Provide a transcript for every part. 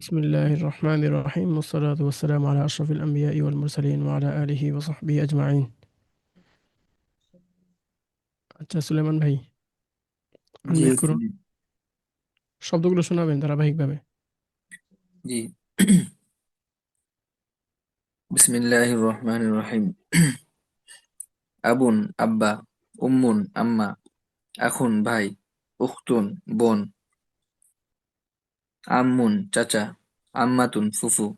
بسم الله الرحمن الرحيم والصلاة والسلام على أشرف الأنبياء والمرسلين وعلى آله وصحبه أجمعين। আচ্ছা সুলেমান ভাই, জি আনমিউট করুন। জি শব্দগুলো শোনাবেন ধারাবাহিকভাবে। জি। বিসমিল্লাহির রহমানির রহিম। আবুন আব্বা, উম্মুন আম্মা, আখুন ভাই, উখতুন বোন, আম্মুন চাচা, আম্মাতুন ফুফু,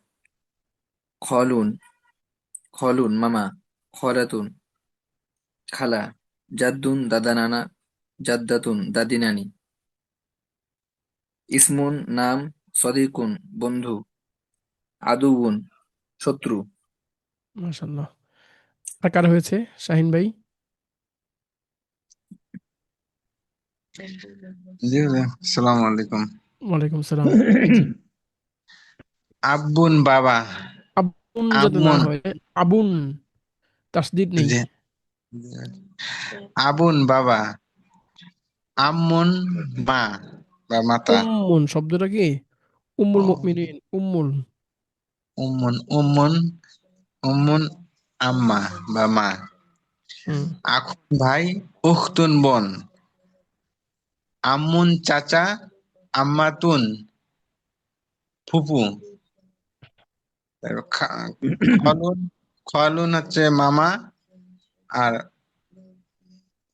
খলুন খলুন মামা, খলাতুন খালা, জাদ্দুন দাদা নানা, জাদ্দাতুন দাদি নানি, ইসমুন নাম, সদিকুন বন্ধু, আদুউন শত্রু। মাশাল্লাহ। আর কার হয়েছে? শাহিন ভাই। জি জি, আসসালামু আলাইকুম। ওয়ালাইকুম সালাম। জি। আব্বুন বাবা, আবুন যাতে না আম্মুন হয়, আবুন তাসদিদ নেই। জি, আবুন বাবা, আম্মুন মা বা মাতা, উম্মুন শব্দটা কি? উম্মুল মুমিনিন, উম্মুল। উম্মুন উম্মুন উম্মুন আম্মা বা মা, হুম। আখুন ভাই, উখতুন বোন, আম্মুন চাচা, আম্মাতুন ফুপু, তারপর খলুন খলুন হচ্ছে মামা, আর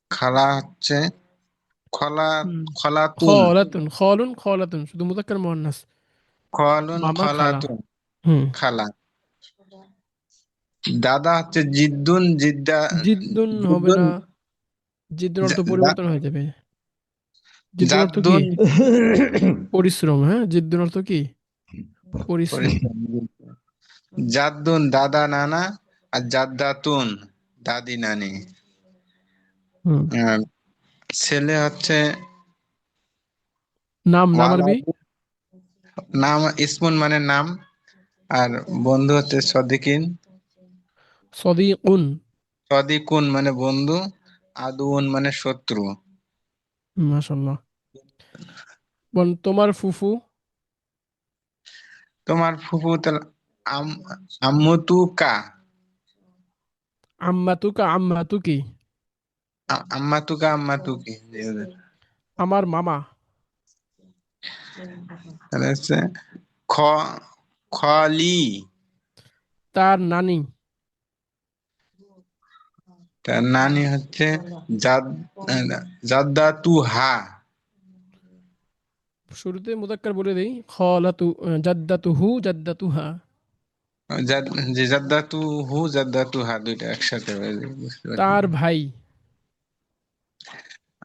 খালা হচ্ছে খলা হুম। খলাতুন, খলাতুন, খলুন খলাতুন শুধু মুযাক্কার মুআন্নাস। খলুন মামা খালা। খলাতুন হুম। খালা। দাদা হচ্ছে জিদ্দুন জিদ্দা, জিদ্দুন হবে জিদ্দুন না, জিদ্দুর অর্থ জা- জা- পরিবর্তন হয়ে যাবে। জিদ্দুর অর্থ কি? জাদ্দুন পরিশ্রম। হ্যাঁ, জিদ্দুর অর্থ কি? পরিশ্রম। জাদ্দুন দাদা নানা, আর জাদ্দাতুন দাদি নানি। হুম। আর ছেলে হচ্ছে নাম, নাম আরবি? ওয়ালাদ, নাম ইসমুন মানে নাম, আর বন্ধু হচ্ছে সদিকিন, সদিকুন। সদিকুন মানে বন্ধু, আদুউন মানে শত্রু। মাশাআল্লাহ। বল তোমার ফুফু। তোমার ফুফু তাহলে আম আম্মুতু কা, আম্মাতুকা আম্মাতুকি। আম্মাতুকা আম্মাতুকি। আমার মামা। তাহলে হচ্ছে খ খলি, তার নানি। তার নানি হচ্ছে জাদ জাদ্দাতু হা, শুরুতে মুযাক্কার বলে দেই, খালাতু, জাদ্দাতুহু জাদ্দাতুহা। যে জাদ্দাতু হু জাদ্দাতু হা দুইটা একসাথে হয়ে যায়, বুঝতে পারছি। তার ভাই।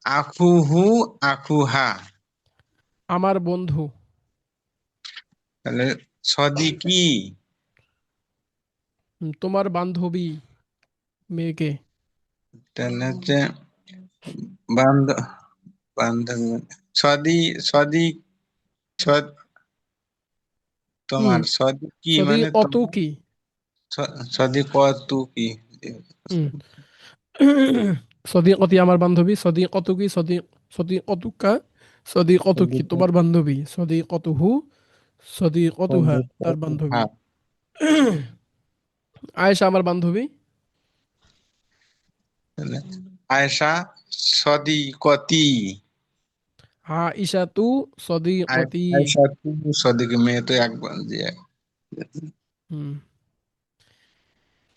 আখু হু আখু হা, আমার বন্ধু। তাহলে সদিকি, তোমার বান্ধবী, মেয়েকে। তাহলে হচ্ছে বান্ধ বান্ধবী, সদি সদি সদ, হুম। তোমার সদিকি মানে তোমার সদিকতুকি। সদিকতু কি। হুম। সদিকতি আমার বান্ধবী, সদিকতুকি সদিকতুকা, সদিকতুকি তোমার বান্ধবী, সদিকতুহু সদিকতুহা তার সদিকতু হা, বান্ধবী। আয়েশা আমার বান্ধবী। তাহলে আয়েশা সদিকতি, আইশাতু সদিকতি। আয়েশা তু সদিক, মেয়ে তো একবার দিয়ে। হুম।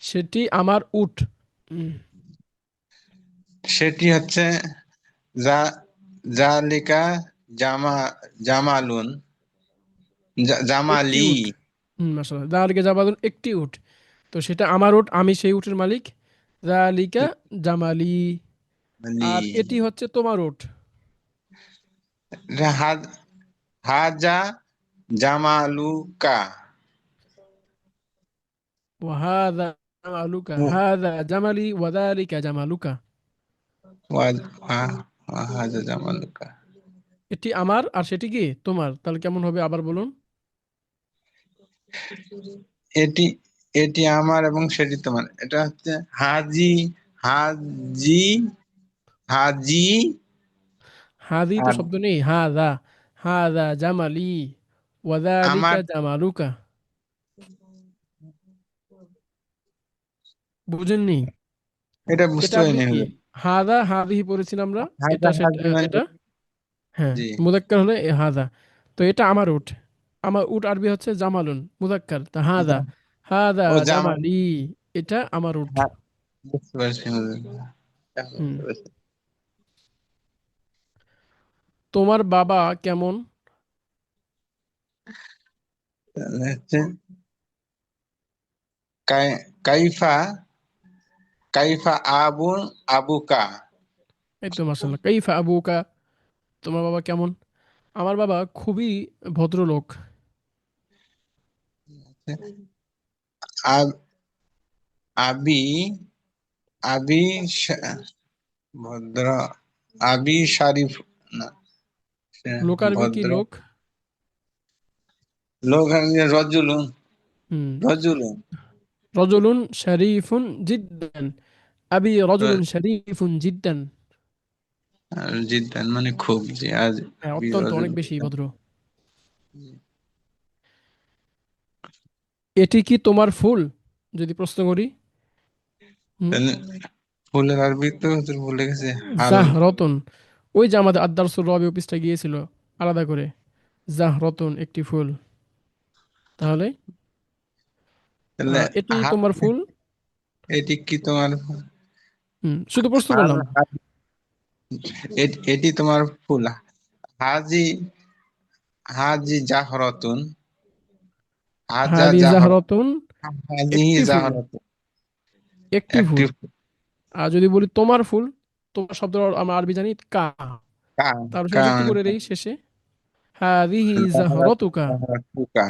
সেটি আমার উট। হুম। সেটি হচ্ছে যা জালিকা জামা জামালুন একটি জামালি, উট। মাশাআল্লাহ, যালিকা জামালুন একটি উট। তো সেটা আমার উট, আমি সেই উটের মালিক। যালিকা জামালি। আলি আর এটি হচ্ছে তোমার উট। হাজা জামালুকা, ওয়াহাদা জামালুকা, হাদা জামালি ওয়াদালিকা জামালুকা। হাজা জামালুকা। এটি আমার আর সেটি কি তোমার, তাহলে কেমন হবে আবার বলুন? এটি এটি আমার এবং সেটি তোমার, এটা হচ্ছে হাজি হাজি হাদি তো আর শব্দ নেই, হাদা। হাদা জামালি ওয়াযালিকা আমার জামালুকা। বুঝেননি? এটা বুঝতে এটা আপনি পারিনি কি হুজুর। হাদা হাদিহি পড়েছিলাম আমরা, এটা হাজা সেটা হাজি মানে এটা হ্যাঁ, জি মুযাক্কার হলে এ হাদা। তো এটা আমার উট, আমার উট আরবি হচ্ছে জামালুন, মুযাক্কার তা হাদা, হাদা ও জামা। জামালি, এটা আমার উট। হ্যাঁ, বুঝতে পারছি হুজুর। এখন হুম। বুঝতে পারছি। তোমার বাবা কেমন? তাহলে হচ্ছে কাইফা কাইফা আবুকা। এই তো মাশাআল্লাহ, কাইফা আবুকা, তোমার বাবা কেমন? আমার বাবা খুবই ভদ্রলোক। আব- আবি আবি ভদ্র আবি শারিফ না লোক আরবি কি ভদ্র লোক? লোক রজুলুন হুম। রজুলুন রজুলুন শরীফুন জিদ্দান, আবি রজুলুন শরীফুন জিদ্দান। আর জিদ্দান মানে খুব, জি আজ হ্যাঁ, আবি অত্যন্ত রজুল। অনেক বেশি ভদ্র। এটি কি তোমার ফুল, যদি প্রশ্ন করি? হুম। তাহলে ফুলের আরবি তো হুজুর বলে গেছে হাল। জাহরতন, ওই যে আমাদের আদারসুর রবি অফিসটা গিয়েছিল আলাদা করে, জাহরতন একটি ফুল। তাহলে তাহলে এটি হাল তোমার ফুল। এটি কি তোমার শুধু প্রশ্ন হাল করলাম। এটি তোমার ফুল। হাজি হাজি জাহরতুন হাজা হাদি জাহর জাহরতন হাজি একটি ফুল, জাহরতুন একটি একটি ফুল। আর যদি বলি তোমার ফুল, তোমার শব্দ আমরা আরবি জানি কা, কা তার সাথে কা যুক্ত করে দেই শেষে হাদিহি জাহরতুকা। জাহরতুকা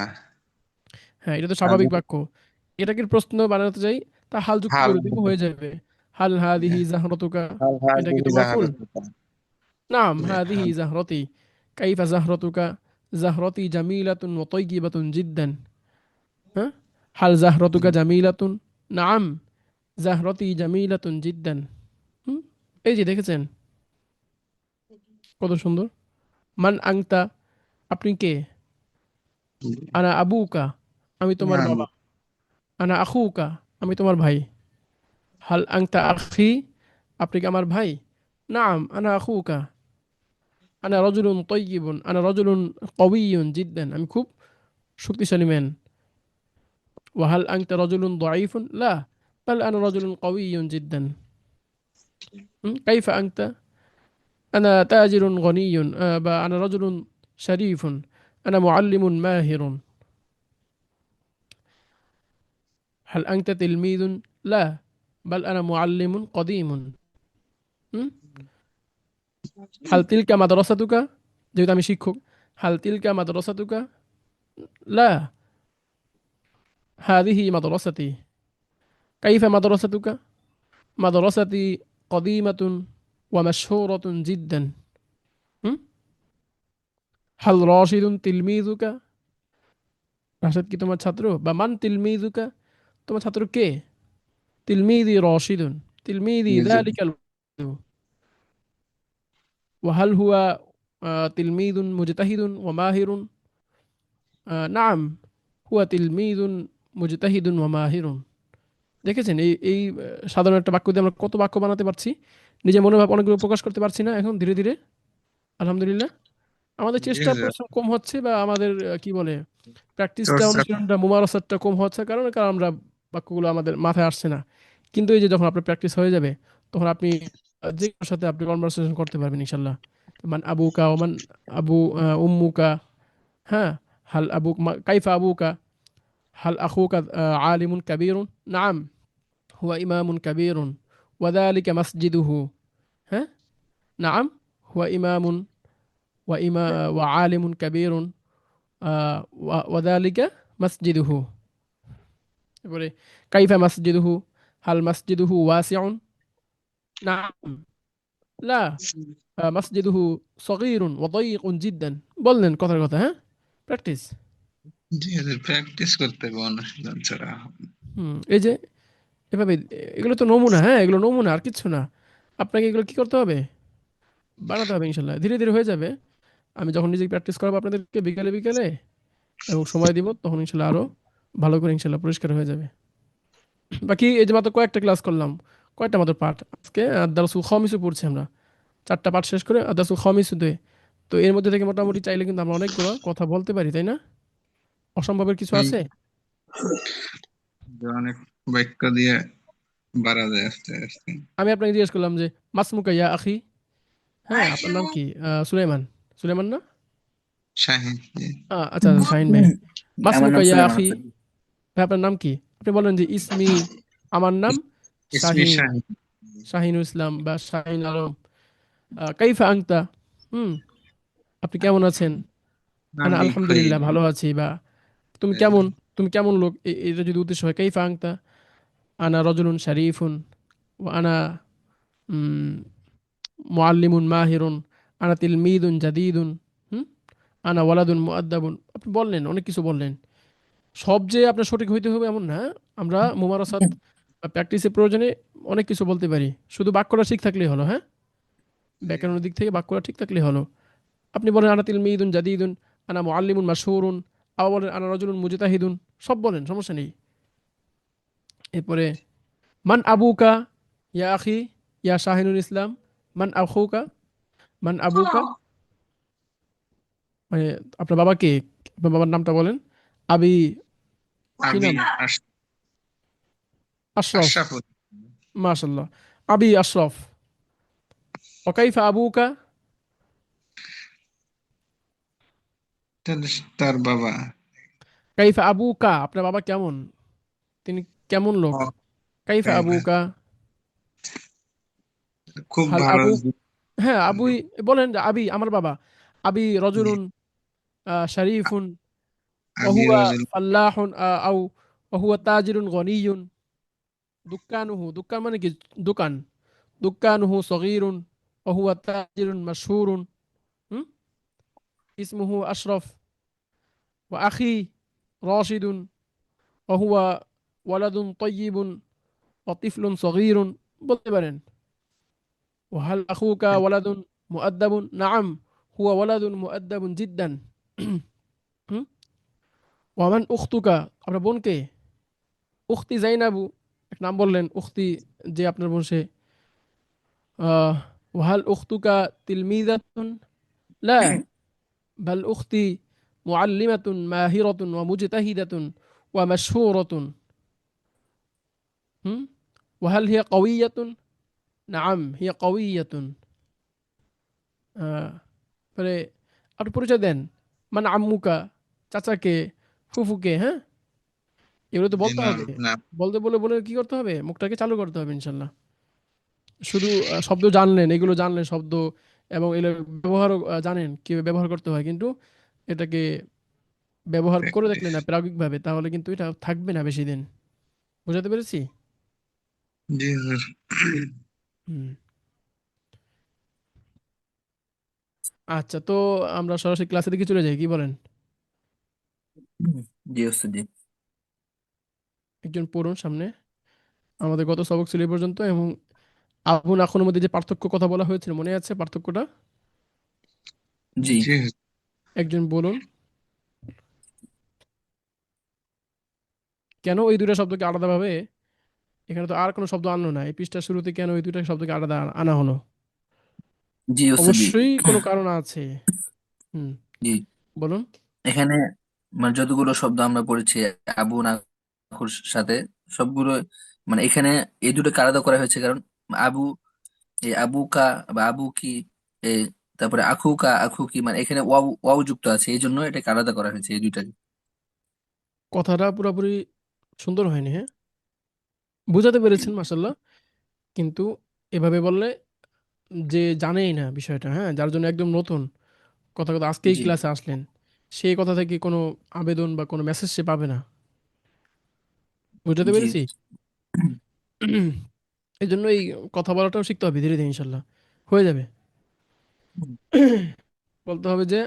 হ্যাঁ, এটা তো স্বাভাবিক বাক্য। এটাকে প্রশ্ন বানাতে চাই, তা হাল যুক্ত হাল করে দিব, হয়ে যাবে। হাল হাদিহি জাহরতুকা, হাল এটা কি হাজিহি তোমার ফুল? জাহরতুকা নাম হাদিহি জাহরতি। কাইফা জাহরতুকা? জাহরতি জামিলাতুন ওয়া তাইয়িবাতুন জিদ্দান। হ্যাঁ, হাল জাহরতুকা জামিলাতুন? নাম জাহরতি জামিলাতুন জিদ্দান। হুম, এই যে দেখেছেন কত সুন্দর। মান আংতা, আপনি কে? আনা আবুকা, আমি তোমার নাম বাবা। আনা আখুকা, আমি তোমার ভাই। হাল আংতা আখি, আপনি কি আমার ভাই? নাম আনা আখুকা। আনা রজুলুন তৈয়িবুন, আনা রজুলুন কবিয়ুন জিদ্দান, আমি খুব শক্তিশালী ম্যান। ওয়াহাল আংতা রজুলুন দাঈফুন? লা, বাল আনা রজুলুন কবিয়ুন জিদ্দান। কাইফা আংতা? আনা তাজিরুন গনিয়ুন, বা আনা রজুলুন শরীফুন, আনা মুআল্লিমুন মাহিরুন। هل أنت تلميذ؟ لا، بل أنا معلم قديم. হুম? হাল তিলকা মাদ্রাসাতুকা, যেহেতু আমি শিক্ষক। হাল তিলকা মাদ্রাসাতুকা? লা, হাদিহি মাদ্রাসাতি। কাইফা মাদ্রাসাতুকা? মাদ্রাসাতি قديمة ومشهورة جدا. হুম? হাল রাশিদুন তিলমিযুকা? রাশিদ কি তোমার ছাত্র? বা মান তিলমিযুকা, তোমার ছাত্র কে? তিলমিযি রাশিদুন, তিলমিযি যালিকাল। وهل هو تلميذ مجتهد وماهر؟ নাম হুয়া তিলমিদুন মুজতাহিদুন ওয়া মাহিরুন। দেখেছেন এই এই সাধারণ একটা বাক্য দিয়ে আমরা কত বাক্য বানাতে পারছি, নিজের মনোভাব অনেকগুলো প্রকাশ করতে পারছি না এখন ধীরে ধীরে, আলহামদুলিল্লাহ। আমাদের জি চেষ্টা হুজুর। পরিশ্রম কম হচ্ছে, বা আমাদের কি বলে, প্র্যাকটিসটা, চর্চা অনুশীলনটা, মুমারাসাতটা কম হচ্ছে, কারণ আমরা বাক্যগুলো আমাদের মাথায় আসছে না। কিন্তু এই যে যখন আপনার প্র্যাকটিস হয়ে যাবে, তখন আপনি যে কারোর সাথে আপনি কনভারসেশন করতে পারবেন ইনশাল্লাহ। মান আবুকা ওমান আবু উম্মুকা। হ্যাঁ, হাল আবুক কাইফা আবুকা? هل أخوك عالم كبير؟ نعم، هو إمام كبير، وذلك مسجده. ها؟ نعم، هو إمام وعالم كبير، وذلك مسجده. এবারে كيف مسجده؟ هل مسجده واسع؟ نعم، لا، مسجده صغير وضيق جدا. বললেন কথার কথা, হ্যাঁ, প্র্যাকটিস। জি হুজুর, প্র্যাকটিস করতে হবে অনুশীলন ছাড়া। এই যে এভাবে, এগুলো তো নমুনা, হ্যাঁ, এগুলো নমুনা আর কিচ্ছু না। আপনাকে এগুলো কি করতে হবে? বানাতে হবে ইনশাল্লাহ, ধীরে ধীরে হয়ে যাবে। আমি যখন নিজে প্র্যাকটিস করাবো আপনাদেরকে বিকালে বিকালে, এবং সময় দিব, তখন ইনশাল্লাহ আরো ভালো করে ইনশাল্লাহ পরিষ্কার হয়ে যাবে। বাকি এই যে মাত্র কয়েকটা ক্লাস করলাম, কয়টা মাত্র পাঠ আজকে, দারসুল খমিসও পড়ছি আমরা, 4টা পাঠ শেষ করে দারসুল খমিসও দুয়ে। তো এর মধ্যে থেকে মোটামুটি চাইলে কিন্তু আমরা অনেকগুলো কথা বলতে পারি, তাই না? অসম্ভবের কিছু হুম, আছে? যে অনেক বাক্য দিয়ে বাড়া যায় আস্তে আস্তে। আমি আপনাকে জিজ্ঞেস করলাম যে মাসমুকা ইয়া আখি, হ্যাঁ আপনার নাম কি? সুলাইমান, সুলাইমান না? শাহিন, জি। আচ্ছা আচ্ছা, শাহিন ভাই। আমার মাসমুকা নাম ইয়া সুলাইমান আখি, আফসারি। ভাই আপনার নাম কি? আপনি বলেন যে ইসমি, আমার নাম ইসমি শাহিন, শাহিন। শাহিনুল ইসলাম বা শাহিন আলম। কাইফা আংতা, হুম, আপনি কেমন আছেন? আনা আমি খুবই আলহামদুলিল্লাহ ভালো আছি, বা তুমি কেমন, তুমি কেমন লোক, এটা যদি উদ্দেশ্য হয় কাইফা আংতা। আনা রজুলুন শারিফুন, ও আনা মুআল্লিমুন মাহিরুন, আনা তিলমিদুন জাদিদুন, হুম, আনা ওয়ালাদুন মুআদ্দাবুন। আপনি বললেন, অনেক কিছু বললেন। সব যে আপনার সঠিক হইতে হবে এমন না। আমরা মুমারাসাত বা প্র্যাকটিসের প্রয়োজনে অনেক কিছু বলতে পারি, শুধু বাক্যটা ঠিক থাকলেই হলো। হ্যাঁ, ব্যাকরণের দিক থেকে বাক্যটা ঠিক থাকলেই হলো। আপনি বলেন আনা তিলমিদুন জাদিদুন, আনা মুআল্লিমুন মাশহুরুন, আবার বলেন আনা রাজুলুন মুজতাহিদুন, সব বলেন, সমস্যা নেই। এরপরে মান আবুকা ইয়া আখি, ইয়া শাহিনুল ইসলাম, মান আখুকা, মান আবুকা, মানে আপনার বাবা কে? আপনার বাবার নামটা বলেন। আবি, কি আবি নাম? আশরাফ, আশরাফ। মাশাল্লাহ। আবি আশরাফ। ওকাইফা আবুকা, তার বাবা কাইফা আবুকা, আপনার বাবা কেমন, তিনি কেমন লোক? ও, কাইফা তাই না? আবুকা, খুব হাল ভালো। আবু, হ্যাঁ আবুই, বলেন যে আবি আমার বাবা, আবি জি, রজুলুন শরীফুন, আবি ওহুয়া রাজুল। ফাল্লাহুন আও ওহুয়া তাজিরুন গনিয়ুন, দুকানুহু, দুকান মানে কি? দোকান। দুকানুহু সগীরুন ওহুয়া তাজিরুন মাশহুরুন, হুম, ইসমুহু আশরাফ, ওয়া আখি রাশিদুন ওহুয়া ওয়ালাদুন তাইয়িবুন ওয়া তিফলুন সগীরুন, বলতে পারেন। ওয়াহাল আখুকা ওয়ালাদুন মুআদ্দাবুন, নাআম হুয়া ওয়ালাদুন মুআদ্দাবুন জিদ্দান, হুম, ওয়ামান উখতুকা, আপনার বোন কে? উখতি জাইনাবু, এক নাম বললেন উখতি, যে আপনার বোন সে। ওয়াহাল উখতুকা তিলমিদাতুন, লা, বাল উখতি মুআল্লিমাতুন মাহিরাতুন ওয়া মুজতাহিদাতুন ওয়া মাশহুরাতুন, হুম, ওয়াহাল হিয়া কাওয়িয়াতুন, নাআম হিয়া কাওয়িয়াতুন। পরে আপনি পরিচয় দেন। মানে আম্মুকা, চাচাকে, ফুফুকে, হ্যাঁ, এগুলো তো জি, বলতে না হবে। না। বলতে বলে বলে কি করতে হবে? মুখটাকে চালু করতে হবে ইনশাল্লাহ। শুধু শব্দ জানলেন, এগুলো জানলেন শব্দ, এবং এগুলো ব্যবহারও জানেন কিভাবে ব্যবহার করতে হয়, কিন্তু এটাকে ব্যবহার করে দেখলেন না প্রায়োগিকভাবে, তাহলে কিন্তু এটা থাকবে না বেশি দিন। বুঝাতে পেরেছি? জি হুজুর। হুম। আচ্ছা, তো আমরা সরাসরি ক্লাসের দিকে চলে যাই, কি বলেন? জি ওস্তাদ জি। একজন পড়ুন সামনে। আমাদের গত সবক ছিল এই পর্যন্ত, এবং আবু নাখুনের মধ্যে যে পার্থক্য কথা বলা হয়েছিল, মনে আছে পার্থক্যটা? জি। জি হুজুর। একজন বলুন, কেন ওই দুটো শব্দকে আলাদাভাবে, এখানে তো আর কোনো শব্দ আনলো না, এই পৃষ্ঠার শুরুতে কেন ওই দুটো শব্দকে আলাদা আনা হলো? জি ওস্তাদ জি। অবশ্যই কোনো কারণ আছে। হুম, জি, বলুন। এখানে মানে যতগুলো শব্দ আমরা পড়েছি আবু নাকুর সাথে, সবগুলো মানে এখানে এই দুটোকে আলাদা করা হয়েছে কারণ আবু, এই আবুকা বা আবু কি, এ, তারপরে আখুকা আখু কি, মানে এখানে ওয়াও ওয়াও যুক্ত আছে, এই জন্য এটাকে আলাদা করা হয়েছে এই দুইটাকে। কথাটা পুরোপুরি সুন্দর হয়নি, হ্যাঁ, বুঝাতে পেরেছেন মাসাল্লাহ, কিন্তু এভাবে বললে, যে জানেই না বিষয়টা, হ্যাঁ, যার জন্য একদম নতুন, কথা কথা আজকেই জি। ক্লাসে আসলেন, সেই কথা থেকে কোনো আবেদন বা কোনো মেসেজ সে পাবে না। বুঝাতে জি। পেরেছি? এই জন্য এই কথা বলাটাও শিখতে হবে ধীরে ধীরে, ইনশাল্লাহ হয়ে যাবে। বলতে হবে যে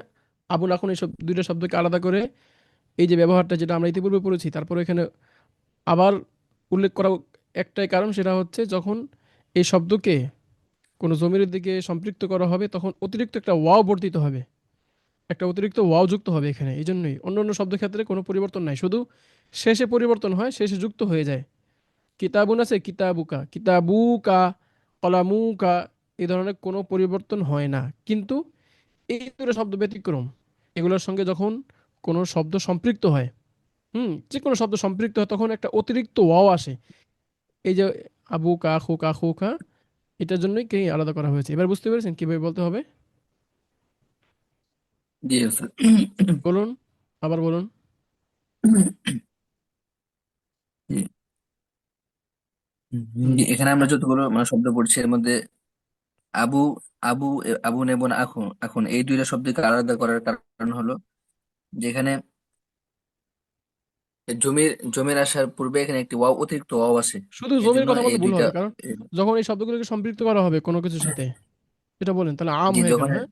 আবুল এখন এই সব দুইটা শব্দকে আলাদা করে, এই যে ব্যবহারটা যেটা আমরা ইতিপূর্বে পড়েছি, তারপর এখানে আবার উল্লেখ করা একটাই কারণ, সেটা হচ্ছে যখন এই শব্দকে কোনো জমির দিকে সম্পৃক্ত করা হবে, তখন অতিরিক্ত একটা ওয়াও বর্তিত হবে। একটা অতিরিক্ত ওয়াও যুক্ত হবে এখানে, এই জন্যই। অন্য অন্য শব্দের ক্ষেত্রে কোনো পরিবর্তন নাই, শুধু শেষে পরিবর্তন হয়, শেষে যুক্ত হয়ে যায়। কিতাবুন আছে কিতাবুকা, কিতাবুকা, কলামুকা, এই ধরনের কোনো পরিবর্তন হয় না। কিন্তু এই দুটো শব্দ ব্যতিক্রম, এগুলোর সঙ্গে যখন কোনো শব্দ সম্পৃক্ত হয়, যে কোনো শব্দ সম্পৃক্ত হয়, তখন একটা অতিরিক্ত ওয়াও আসে। এই যে আবু কা খু কা খু কা, এটার জন্যই কে আলাদা করা হয়েছে। এবার বুঝতে পেরেছেন কিভাবে বলতে হবে? জি স্যার। বলুন, আবার বলুন। জি। জি, এখানে আমরা যতগুলো মানে শব্দ পড়ছি এর মধ্যে আবু আবু আবুন এবং আখুন এখন এই দুইটা শব্দকে আলাদা করার কারণ হলো যেখানে জমির জমির আসার পূর্বে এখানে একটি ওয়াও অতিরিক্ত ওয়াও আসে। শুধু এই জমির জন্য কথা এই বললে ভুল দুইটা হবে, কারণ যখন এই শব্দগুলোকে সম্পৃক্ত করা হবে কোনো কিছুর সাথে, এটা বলেন, তাহলে আম জি হয়ে গেল। যখন হ্যাঁ।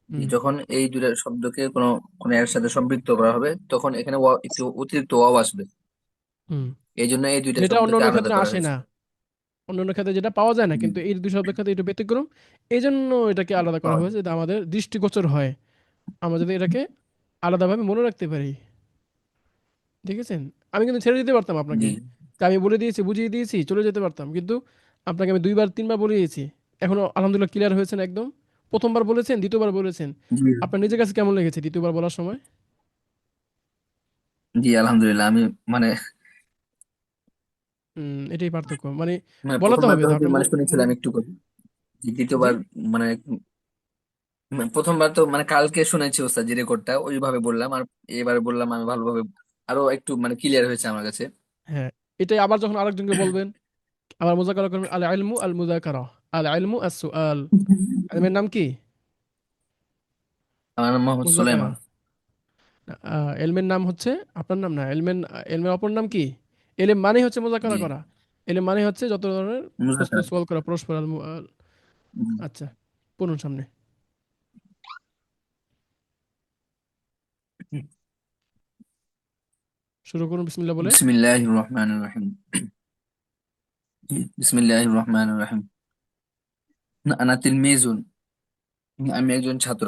হুম। যখন এই দুইটা শব্দকে কোনো কোনো এর সাথে সম্পৃক্ত করা হবে তখন এখানে একটু অতিরিক্ত ওয়াও আসবে। হুম। এই জন্য এই দুইটা যেটা অন্য শব্দকে অন্য আলাদা ক্ষেত্রে করা আসে হয়েছে। না, অন্য অন্য ক্ষেত্রে যেটা পাওয়া যায় না, জি কিন্তু এই দুই শব্দের ক্ষেত্রে এটা ব্যতিক্রম। এই জন্য এটাকে আলাদা করা পাওয়া হয়েছে, যায়। যাতে আমাদের দৃষ্টিগোচর হয়, আমরা যদি এটাকে আলাদাভাবে মনে রাখতে পারি। দেখেছেন? আমি কিন্তু ছেড়ে দিতে পারতাম আপনাকে, জি তা আমি বলে দিয়েছি, বুঝিয়ে দিয়েছি, চলে যেতে পারতাম, কিন্তু আপনাকে আমি দুইবার তিনবার বলে দিয়েছি। এখনো আলহামদুলিল্লাহ ক্লিয়ার হয়েছেন একদম। প্রথমবার বলেছেন, দ্বিতীয়বার বলেছেন, জি আপনার নিজের কাছে কেমন লেগেছে দ্বিতীয়বার বলার সময়? জি আলহামদুলিল্লাহ আমি মানে এটাই পার্থক্য, মানে মানে বলা তো প্রথমবার হবে তো তো হয়তো আপনার মানে শুনেছিলাম একটু করে। জি। দ্বিতীয়বার মানে প্রথমবার তো মানে কালকে শুনেছি ওস্তাদ যে রেকর্ডটা ওইভাবে বললাম আর এবারে বললাম আমি ভালোভাবে আরো একটু মানে ক্লিয়ার হয়েছে আমার কাছে। হ্যাঁ, এটাই আবার যখন আরেকজনকে বলবেন, আবার মুযাকারা করবেন, আল ইলমু আল মুযাকারা, আল ইলমু আস সুআল। এলমের নাম কি? আমার নাম মোহাম্মদ মুযাকারা। সুলাইমান। এলমের নাম হচ্ছে, আপনার নাম না, এলমের অপর নাম কি? এলেম মানে হচ্ছে মুযাকারা জি করা। এলেম মানে হচ্ছে যত ধরনের প্রশ্ন মুজাফফর। সওয়াল করা পরস্পর আচ্ছা, পড়ুন সামনে, শুরু করুন বিসমিল্লাহ বলে। বিসমিল্লাহির রহমানির রহিম। বিসমিল্লাহির রহমানির রহিম। আনা তিলমিজুন, আমি একজন ছাত্র।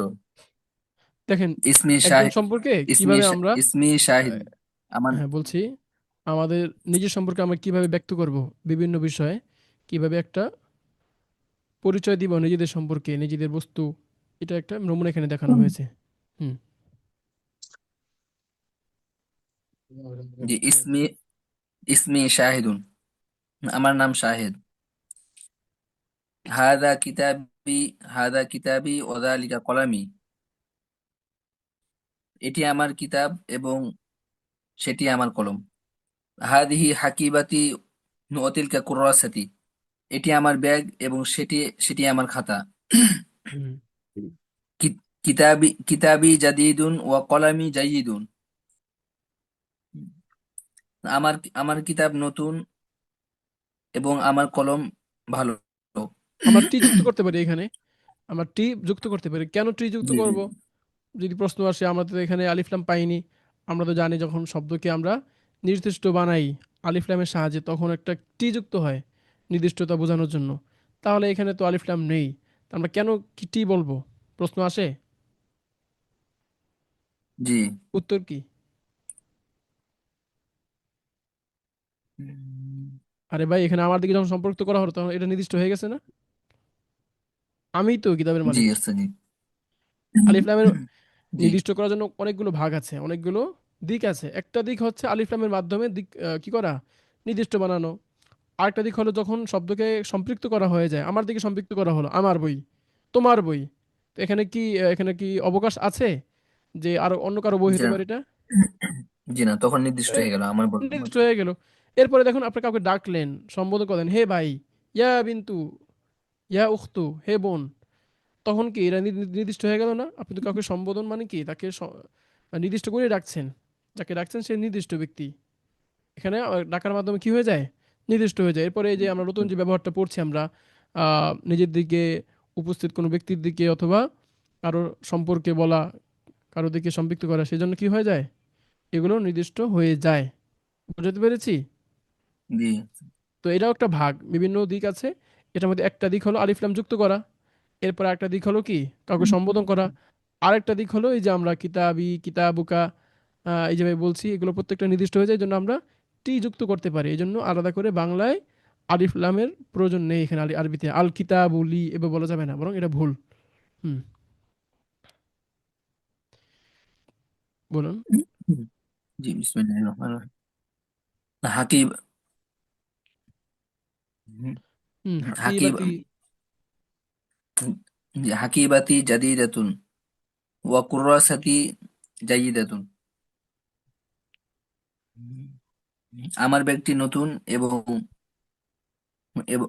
দেখেন, ইসমি একজন শাহিদ। সম্পর্কে ইসমি কিভাবে আমরা, ইসমি শাহিদ। আহ, আমার হ্যাঁ বলছি, আমাদের নিজের সম্পর্কে আমরা কিভাবে ব্যক্ত করব বিভিন্ন বিষয়ে, কিভাবে একটা পরিচয় দিব নিজেদের সম্পর্কে, নিজেদের বস্তু, এটা একটা নমুনা এখানে দেখানো হয়েছে। হুম। জি ইসমি ইসমি শাহিদুন, আমার নাম শাহিদ। হাদা কিতাবি হাদা কিতাবি ওয়াযালিকা কলামি, এটি আমার কিতাব এবং সেটি আমার কলম। হাদিহি হাকিবাতি ওয়াতিলকা কুররাসাতি, এটি আমার ব্যাগ এবং সেটি সেটি আমার খাতা। হুম। কিতাবি কিতাবি জাদিদুন ওয়া কলামি জাইয়িদুন, আমার আমার কিতাব নতুন এবং আমার কলম ভালো। আমরা টি যুক্ত করতে পারি এখানে, আমরা টি যুক্ত করতে পারি। কেন টি যুক্ত জি জি করব? যদি প্রশ্ন আসে, আমরা তো এখানে আলিফ লাম পাইনি। আমরা তো জানি যখন শব্দকে আমরা নির্দিষ্ট বানাই আলিফ লামের সাহায্যে, তখন একটা টি যুক্ত হয় নির্দিষ্টতা বোঝানোর জন্য। তাহলে এখানে তো আলিফ লাম নেই, তা আমরা কেন কি টি বলবো? প্রশ্ন আসে, জি। উত্তর কি? আরে ভাই, এখানে আমার দিকে যখন সম্পর্ক করা হলো, তখন এটা নির্দিষ্ট হয়ে গেছে না? আমিই তো কিতাবের জি মালিক। আচ্ছা জি। আলিফ লামের জি নির্দিষ্ট করার জন্য অনেকগুলো ভাগ আছে, অনেকগুলো দিক আছে। একটা দিক হচ্ছে আলিফ লামের মাধ্যমে দিক কি করা, নির্দিষ্ট বানানো। আরেকটা দিক হলো যখন শব্দকে সম্পৃক্ত করা হয়ে যায়, আমার দিকে সম্পৃক্ত করা হলো, আমার বই, তোমার বই। তো এখানে কি অবকাশ আছে যে আরো অন্য কারো বই জি হতে না, পারে এটা? জি না তখন নির্দিষ্ট এ, হয়ে গেল আমার নির্দিষ্ট হয়ে গেল। এরপরে দেখুন, আপনি কাউকে ডাকলেন, সম্বোধন করলেন, হে ভাই, ইয়া বিন্তু, ইয়া উখতু, হে বোন, তখন কি এটা নির্দিষ্ট হয়ে গেল না? আপনি তো কাউকে সম্বোধন মানে কি, তাকে নির্দিষ্ট করে ডাকছেন, যাকে ডাকছেন সে নির্দিষ্ট ব্যক্তি। এখানে ডাকার মাধ্যমে কি হয়ে যায়, নির্দিষ্ট হয়ে যায়। এরপরে এই যে আমরা নতুন যে ব্যবহারটা পড়ছি আমরা, নিজের দিকে উপস্থিত কোনো ব্যক্তির দিকে অথবা কারো সম্পর্কে বলা, কারো দিকে সম্পৃক্ত করা, সেজন্য কি হয়ে যায়, এগুলো নির্দিষ্ট হয়ে যায়। বুঝতে পেরেছি? জি তো এটাও একটা ভাগ, বিভিন্ন দিক আছে। এটার মধ্যে একটা দিক হলো আলিফ লাম যুক্ত করা। এরপর একটা দিক হলো কি, কাউকে সম্বোধন করা। আরেকটা দিক হলো এই যে আমরা কিতাবি, কিতাবুকা, এই যে বলছি, এগুলো প্রত্যেকটা নির্দিষ্ট হয়ে যায়, এই জন্য আমরা টি যুক্ত করতে পারি। এই জন্য আলাদা করে বাংলায় আলিফ লামের প্রয়োজন নেই এখানে। আরবিতে আল কিতাবুলি এভাবে বলা যাবে না, বরং এটা ভুল। হুম, বলুন। জি, বিসমিল্লাহির রহমানির রহিম। হাকিব হুম, হুম, হাকিব হাকিবাতি। জি, হাকিবাতি জাদিদাতুন ওয়া কুররাসাতি জাইয়িদাতুন। আমার ব্যাগটি নতুন এবং এবং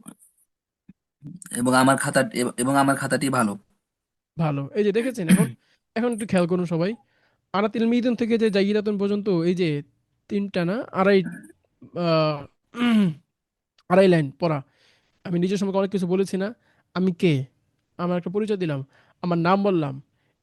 এবং আমার খাতাটি ভালো। ভালো, এই যে দেখেছেন এখন। এখন একটু খেয়াল করুন সবাই। আনাতিল মিদুন থেকে যে জাইরাতুন পর্যন্ত এই যে তিনটা না আড়াই, আহ, আড়াই লাইন পড়া। আমি নিজের সম্পর্কে অনেক কিছু বলেছি না। আমি কে, আমার একটা পরিচয় দিলাম, আমার নাম বললাম,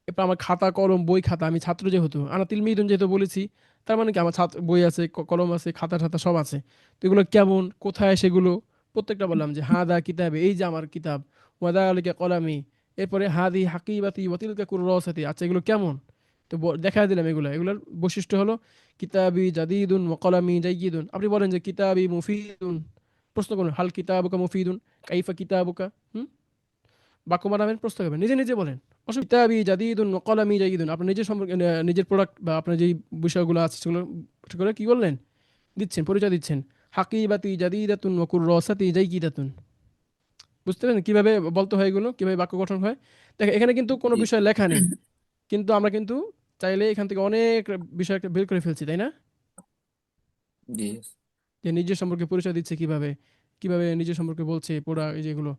এরপর আমার খাতা কলম বই খাতা, আমি ছাত্র যেহেতু আনাতিল মিদুন যেহেতু বলেছি, তার মানে কি আমার ছাত্র বই আছে, কলম আছে, খাতা টাতা সব আছে। তো এগুলো কেমন, কোথায় সেগুলো প্রত্যেকটা বললাম, যে হাদা কিতাবে, এই যে আমার কিতাব, ওয়াদা আলিকা কলামি, এরপরে হাদি হাকিবাতি ওয়াতিলকা কুররাসাতি, আচ্ছা এগুলো কেমন। তো দেখা দিলাম এগুলো, এগুলোর বৈশিষ্ট্য হলো কিতাবি জাদিদুন ওয়া কলামি জাইয়িদুন। আপনি বলেন যে কিতাবি মুফিদুন, প্রশ্ন করুন হাল কিতাবুকা মুফিদুন, কাইফা কিতাবুকা। হুম, বাক্য বানাবেন, প্রশ্ন করবেন, নিজে নিজে বলেন। কিতাবি জাদিদুন ওয়া কলামি জাইয়িদুন, আপনার নিজের সম্পর্কে, নিজের প্রোডাক্ট বা আপনার যেই বিষয়গুলো আছে সেগুলো করে কি করলেন, দিচ্ছেন, পরিচয় দিচ্ছেন। হাকিবাতি জাদিদাতুন ওয়া কুররাসাতি জাইয়িদাতুন। বুঝতে পারছেন কিভাবে বলতে হয় এগুলো, কিভাবে বাক্য গঠন হয়। দেখেন এখানে কিন্তু কোনো জি বিষয় লেখা নেই, কিন্তু আমরা কিন্তু চাইলে এখান থেকে অনেক বিষয় বের করে ফেলছি, তাই না? জি যে নিজের সম্পর্কে পরিচয় দিচ্ছে কিভাবে, কিভাবে নিজের সম্পর্কে বলছে পুরা এই যেগুলো,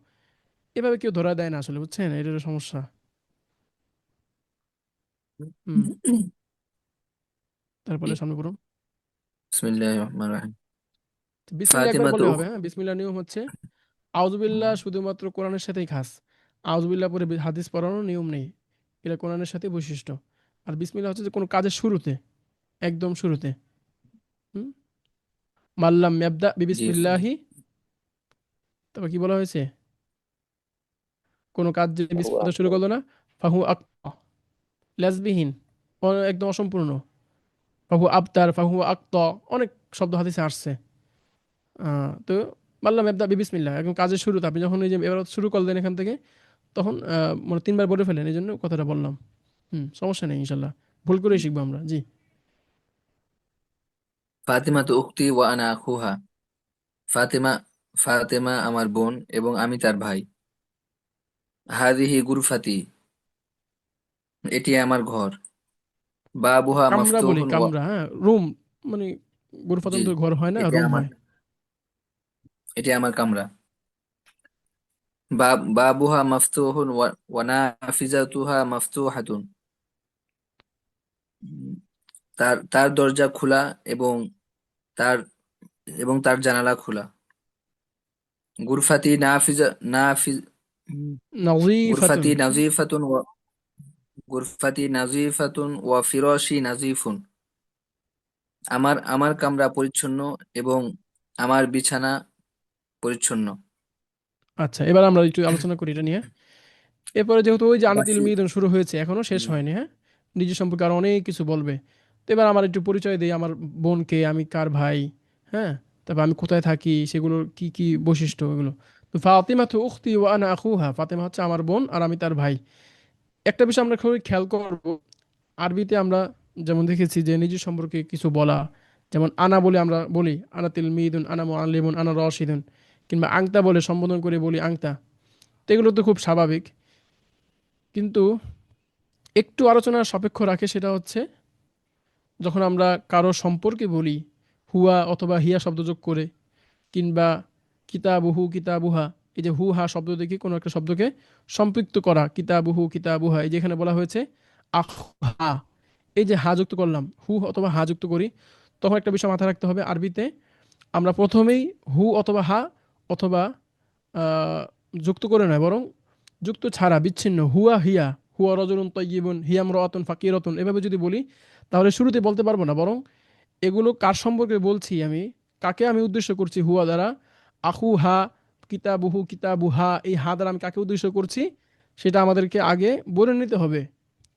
এভাবে কেউ ধরা দেয় না আসলে, বুঝছেন, এটার সমস্যা। হুম, তারপরে সামনে পড়ুন। বিসমিল্লাহির রহমানির রহিম। বিসমিল্লাহ একবার ফাতিমা তো বললে হবে, হ্যাঁ। বিসমিল্লাহ নিয়ম হচ্ছে, আউযুবিল্লাহ শুধুমাত্র কোরআনের সাথেই খাস। আউযুবিল্লাহ পরে হাদিস পড়ানোর নিয়ম নেই, এটা কোরআনের সাথে বৈশিষ্ট্য। আর বিসমিল্লাহ হচ্ছে যে কোনো কাজের শুরুতে, একদম শুরুতে। হুম, মাল্লাম ইয়াবদা জি বিবিসমিল্লাহি, তারপর কি বলা হয়েছে, কোনো কাজ যে বিসমিল্লাহ শুরু করলো না, ফাহু আক্তা, লেসবিহীন, একদম অসম্পূর্ণ। ফাহু আবতার, ফাহু আক্তা, অনেক শব্দ হাদিসে আসছে। তো মাল্লাম ইয়াবদা বিবিসমিল্লাহ, এখন কাজের শুরুতে আপনি যখন এই যে এবার শুরু করলেন এখান থেকে, তখন মানে তিনবার বলে ফেলেন, এই জন্য কথাটা বললাম। হুম, সমস্যা নেই ইনশাল্লাহ, ভুল করেই শিখবো আমরা, জি। ফাতিমা তো উখতি ওয়া আনা আখুহা। ফাতেমা ফাতেমা আমার বোন এবং আমি তার ভাই। হাদিহি গুরফাতি, এটি আমার ঘর। বাবুহা কামরা বলি, মাফতুহুন ওয়া কামরা, হ্যাঁ, রুম, মানে জি, গুরফাতন্ত্র ঘর হয় না, এটি রুম আমার হয়। এটি আমার কামরা। বাবুহা মাফতুহুন ওয়া নাফিজাতুহা মাফতুহাতুন। উম, তার দরজা খোলা এবং তার তার জানালা খোলা। গুরফাতি নাফিজ উম, নাজিফাতুন। গুরফাতি নাজিফাতুন ওয়া গুরফাতি নাজিফাতুন ওয়া ফিরাশি নাজিফুন। আমার কামরা পরিচ্ছন্ন এবং আমার বিছানা পরিচ্ছন্ন। আচ্ছা, এবার আমরা একটু আলোচনা করি এটা নিয়ে। এরপরে যেহেতু ওই যে আনাতিল বাসি মিদুন শুরু হয়েছে, এখনো শেষ জি হয়নি, হ্যাঁ। নিজের সম্পর্কে আর অনেক কিছু বলবে। তো এবার আমার একটু পরিচয় দিই, আমার বোনকে, আমি কার ভাই, হ্যাঁ। তারপর আমি কোথায় থাকি, সেগুলোর কি কি বৈশিষ্ট্য এগুলো। তো ফাতিমা তো উখতি ওয়া আনা আখুহা, ফাতেমা হচ্ছে আমার বোন আর আমি তার ভাই। একটা বিষয় আমরা খুবই খেয়াল করব, আরবিতে আমরা যেমন দেখেছি যে নিজের সম্পর্কে কিছু বলা, যেমন আনা বলে আমরা বলি আনা তিলমিদুন, আনা মুআল্লিমুন, আনা রাশিদুন, কিংবা আংতা বলে সম্বোধন করে বলি আংতা। তো এগুলো তো খুব স্বাভাবিক, কিন্তু একটু আলোচনার সাপেক্ষ রাখে, সেটা হচ্ছে যখন আমরা কারো সম্পর্কে বলি হুয়া অথবা হিয়া শব্দ যোগ করে, কিংবা কিতাবুহু কিতাবুহা, এই যে হু হা শব্দ দেখে কোনো একটা শব্দকে সম্পৃক্ত করা, কিতাবুহু কিতাবুহা, এই যে এখানে বলা হয়েছে আখহা, এই যে হা যুক্ত করলাম, হু অথবা হা যুক্ত করি, তখন একটা বিষয় মাথায় রাখতে হবে, আরবিতে আমরা প্রথমেই হু অথবা হা অথবা আহ, যুক্ত করে নয়, বরং যুক্ত ছাড়া বিচ্ছিন্ন, হুয়া হিয়া, হুয়া রজুলুন তয়্যিবুন, হিয়া ইমরাআতুন ফাকিরাতুন, এভাবে যদি বলি তাহলে শুরুতে বলতে পারবো না, বরং এগুলো কার সম্পর্কে বলছি আমি, কাকে আমি উদ্দেশ্য করছি হুয়া দ্বারা, আখু হা, কিতাবুহু কিতাবুহা, এই হা দ্বারা আমি কাকে উদ্দেশ্য করছি সেটা আমাদেরকে আগে বলে নিতে হবে।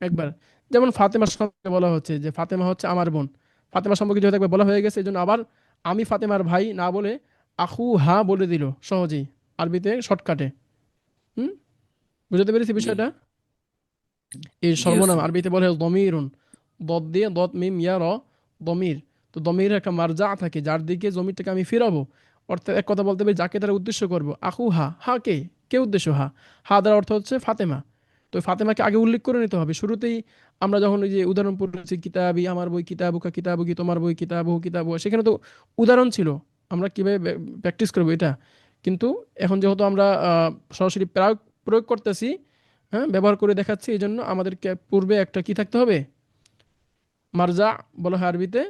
একবার। যেমন ফাতেমা সম্পর্কে বলা হচ্ছে যে ফাতেমা হচ্ছে আমার বোন, ফাতেমা সম্পর্কে যেহেতু একবার বলা হয়ে গেছে এই জন্য আবার আমি ফাতেমার ভাই না বলে আখু হা বলে দিল সহজেই, আরবিতে শর্টকাটে। হুম, বুঝতে পেরেছি জি বিষয়টা। এই জি সর্বনাম ওস্তাদ। আরবিতে বলে দমিরুন, দদ দিয়ে দত মিম ইয়া র, দমির। তো দমির একটা মারজা থাকে যার দিকে জমিরটাকে আমি ফিরাবো, অর্থাৎ এক কথা বলতে পারি যাকে তারা উদ্দেশ্য করব। আখু হা, হা কে, কে উদ্দেশ্য, হা, হা দ্বারা অর্থ হচ্ছে ফাতেমা। তো ফাতেমাকে আগে উল্লেখ করে নিতে হবে শুরুতেই। আমরা যখন ওই যে উদাহরণ পড়েছি কিতাবি আমার বই, কিতাবুকা কিতাবুকি তোমার বই, কিতাবু কিতাবু, সেখানে তো উদাহরণ ছিল, আমরা কিভাবে প্র্যাকটিস করবো এটা। কিন্তু এখন যেহেতু আমরা সরাসরি প্রয়োগ প্রয়োগ করতেছি, হ্যাঁ ব্যবহার করে দেখাচ্ছি, এই জন্য আমাদেরকে পূর্বে একটা কি থাকতে হবে, মারজা বলা হয় আরবিতে।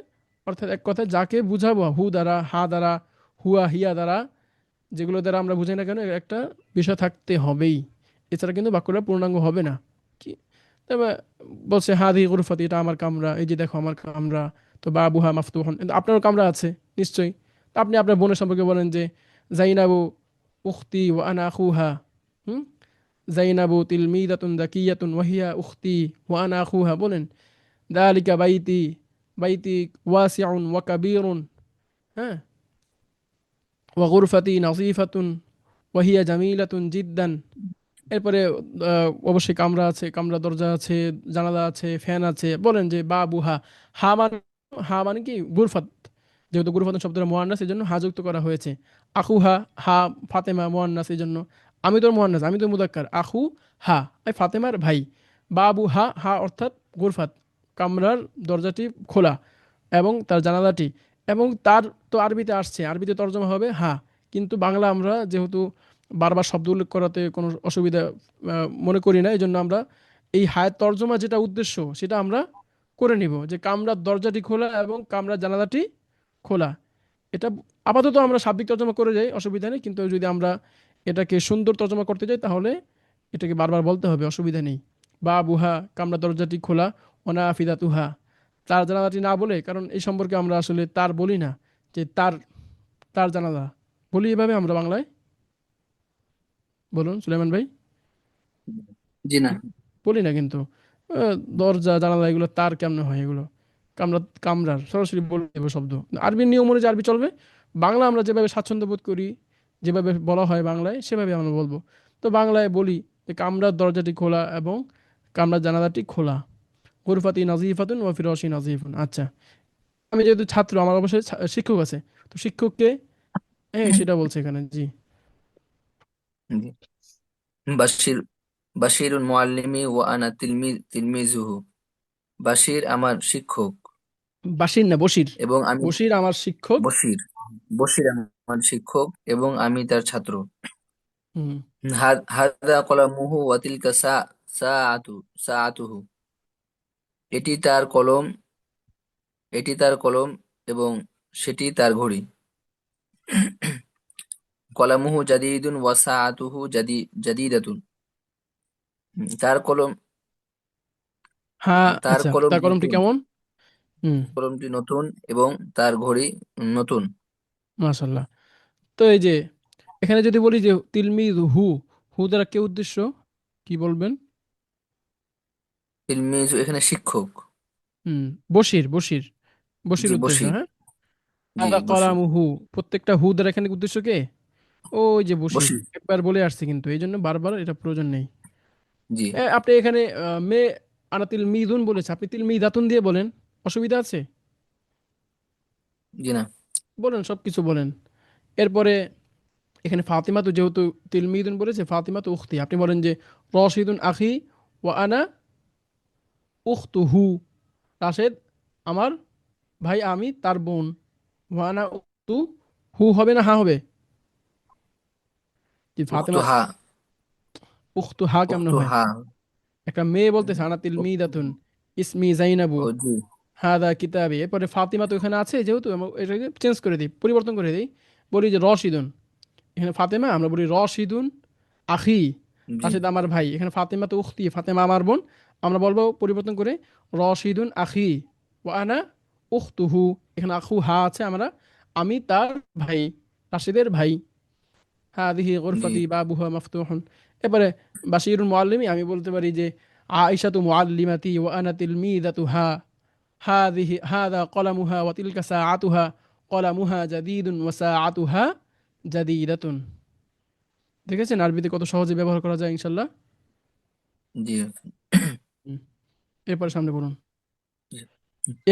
অর্থাৎ এক কথায় যাকে বুঝাবো হু দ্বারা, হা দ্বারা, হুয়া হিয়া দ্বারা, যেগুলো দ্বারা আমরা বুঝাই না কেন এর একটা বিষয় থাকতে হবেই, এছাড়া কিন্তু বাক্যটা পূর্ণাঙ্গ হবে না। কি, তবে বলছে হাদি গুরফাতি, এটা আমার কামরা, এই যে দেখো আমার কামরা। তো বাবুহা মাফতুহন, কিন্তু আপনারও কামরা আছে নিশ্চয়ই। তো আপনি আপনার বোনের সম্পর্কে বলেন যে জাইনাবু উখতি ওয়া আনা আখুহা। হুম, জাইনাবু তিলমিদাতুন জাকিয়াতুন ওয়াহিয়া উখতি ওয়া আনা আখুহা বলেন। দালিকা বাইতি, বাইতি ওয়াসিউন ওয়া কাবীরুন, হ্যাঁ, ওয়া গুরফাতি নাযীফাতুন ওয়াহিয়া জামিলাতুন জিদ্দান। এরপরে অবশ্যই কামরা আছে, কামরা দরজা আছে, জানালা আছে, ফ্যান আছে, বলেন যে বাবুহা। হা মানে, হা মানে কি গুরফাত, যেহেতু গুরফাত শব্দটা মুয়ান্নাস এই জন্য হা যুক্ত করা হয়েছে। আখুহা, হা ফাতেমা মুয়ান্নাস এই জন্য, আমি তোর মুয়ান্নাস, আমি তো মুদাক্কার, আখু হা এই ফাতেমার ভাই। বাবু হা, হা অর্থাৎ গুরফাত, কামরার দরজাটি খোলা এবং তার জানালাটি। এবং তার তো আরবিতে আসছে, আরবিতে তর্জমা হবে হা, কিন্তু বাংলা আমরা যেহেতু বারবার শব্দ উল্লেখ করাতে কোনো অসুবিধা মনে করি না, এই জন্য আমরা এই হায়ের তর্জমা যেটা উদ্দেশ্য সেটা আমরা করে নিব, যে কামরার দরজাটি খোলা এবং কামরার জানালাটি খোলা। এটা আপাতত আমরা শাব্দিক তর্জমা করে যাই, অসুবিধা নেই, কিন্তু যদি আমরা এটাকে সুন্দর তর্জমা করতে যাই তাহলে এটাকে বারবার বলতে হবে, অসুবিধা নেই। বা বুহা, কামরার দরজাটি খোলা, অনা ফিদাতুহা, তার জানালাটি না বলে, কারণ এই সম্পর্কে আমরা আসলে তার বলি না, যে তার, তার জানালা বলি এভাবে আমরা বাংলায়। বলুন সুলাইমান ভাই। জি না। হুম, বলি না কিন্তু। দরজা জানালা এগুলো তার কেমনে হয় এগুলো, কামরা, কামরার সরাসরি বলে দেবো শব্দ। আরবির নিয়ম অনুযায়ী আরবি চলবে, বাংলা আমরা যেভাবে স্বাচ্ছন্দ্য বোধ করি, যেভাবে বলা হয় বাংলায় সেভাবে আমরা বলবো। তো বাংলায় বলি যে কামরার দরজাটি খোলা এবং কামরার জানালাটি খোলা, গুরফাতি নাজিফাতুন ওয়া ফিরাশি নাজিফুন। আচ্ছা, আমি যেহেতু ছাত্র আমার অবশ্যই শিক্ষক আছে, তো শিক্ষককে, হ্যাঁ সেটা বলছে এখানে, জি। জি। বাশির, বাশিরুল মুআল্লিমি ওয়া আনা তিলমিজুহু। বাশির আমার শিক্ষক বাসির না বশির, এবং আমি, বশির আমার শিক্ষক। বশির, বশির আমার শিক্ষক এবং আমি তার ছাত্র। হুম। হাদা কলামুহু ওয়া তিলকা সাআতু সাআতুহু। এটি তার কলম, এটি তার কলম এবং সেটি তার ঘড়ি। কলামুহু জাদিদুন ওয়া সাআতুহু জাদিদাতুন। তার কলম, হ্যাঁ তার আচ্ছা, তার কলমটি কলমটি নতুন, কেমন? হুম, কলমটি নতুন এবং তার ঘড়ি নতুন। মাশাল্লাহ। তো এই যে এখানে যদি বলি যে তিলমিজ হু, হু দ্বারা কে উদ্দেশ্য, কি বলবেন? তিলমিজ এখানে শিক্ষক। হুম, বশির, বশির, বশির জি উদ্দেশ্য, বশির। হ্যাঁ। জি আদা বশির। কলামু হু, প্রত্যেকটা হু দ্বারা এখানে উদ্দেশ্য কে? ওই যে বশির, বশির। একবার বলে আসছে কিন্তু এই জন্য বারবার এটা প্রয়োজন নেই। জি আপনি এখানে মে আনাতিল মিদুন বলেছে, আপনি তিল মিদাতুন দিয়ে বলেন, অসুবিধা আছে? জি না। বলেন, সব কিছু বলেন। এরপরে এখানে ফাতিমা তো যেহেতু তিল মিদুন বলেছে, ফাতিমা তো উখতি, আপনি বলেন যে রশিদুন আখি ওয়া আনা উখতুহু, রাশেদ আমার ভাই, আমি তার বোন। ওয়া আনা উখতু, হু হবে না হা হবে? যে ফাতেমা, উখতুহা। উখতু হা কেমনে হয়? উখতুহা। একটা মেয়ে বলতেছে আনা তিল মিদাতুন ইসমি জাইনাবু ও জি। হাদা কিতাবি। এরপরে ফাতিমা তো এখানে আছে যেহেতু, আমরা এটাকে চেঞ্জ করে দিই, পরিবর্তন করে দিই, বলি যে রশিদুন, এখানে ফাতেমা আমরা বলি রশিদুন আখি, জি রাশিদ আমার ভাই। এখানে ফাতেমা তো উখতি, ফাতেমা আমার বোন, আমরা বলবো পরিবর্তন করে রশিদুন আখি ওয়া আনা উখতুহু। এখানে আখু হা আছে, আমরা আমি তার ভাই, রাশিদের ভাই। হাদিহি জি গুরফাতি বাবুহা মাফতুহুন। এরপরে বাশিরুল মুআল্লিমি আমি বলতে পারি যে আয়েশাতু মুআল্লিমাতি ওয়া আনা তিলমিযাতুহা হাযা কলামুহা ওয়া তিলকা সাআতুহা কলামুহা জাদীদুন ওয়া সাআতুহা জাদীদাতুন। দেখেছেন আরবিতে কত সহজে ব্যবহার করা যায় ইনশাআল্লাহ। জি হুম, এরপরে সামনে বলুন। জি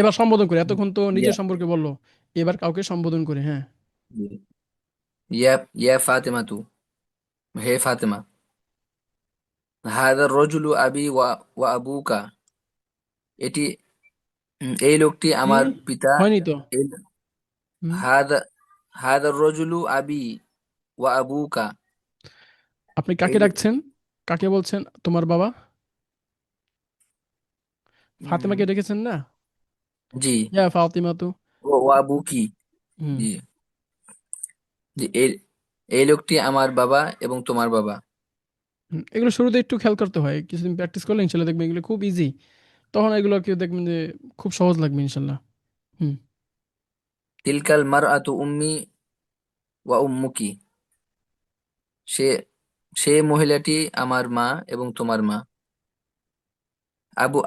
এবার সম্বোধন করে, এতক্ষণ তো ইয়া নিজের সম্পর্কে বললো, এবার কাউকে সম্বোধন করে। হ্যাঁ। জি। ইয়া ইয়া ফাতেমাতু, হে ফাতেমা। হাদার রজুলু আবি ওয়া আবুকা, এটি এই লোকটি কি আমার পিতা। হয়নি তো? এই হুম। হাদা হাদার রজুলু আবি ওয়া আবুকা, আপনি এই কাকে লোক ডাকছেন? কাকে বলছেন তোমার বাবা? উম, ফাতেমাকে ডেকেছেন না? জি ইয়া ফাতিমা তো। ও আবুকি। হুম। জি জি এই লোকটি আমার বাবা এবং তোমার বাবা। হুম, এগুলো শুরুতে একটু খেয়াল করতে হয়, কিছুদিন প্র্যাকটিস করলে ইনশাল্লাহ দেখবেন এগুলো খুব ইজি। তখন এগুলো কেউ দেখবেন যে খুব সহজ লাগবে ইনশাল্লাহ। হুম। তিলকাল মারআতু উম্মি ওয়া উম্মুকি, সে সে মহিলাটি আমার মা এবং তোমার মা।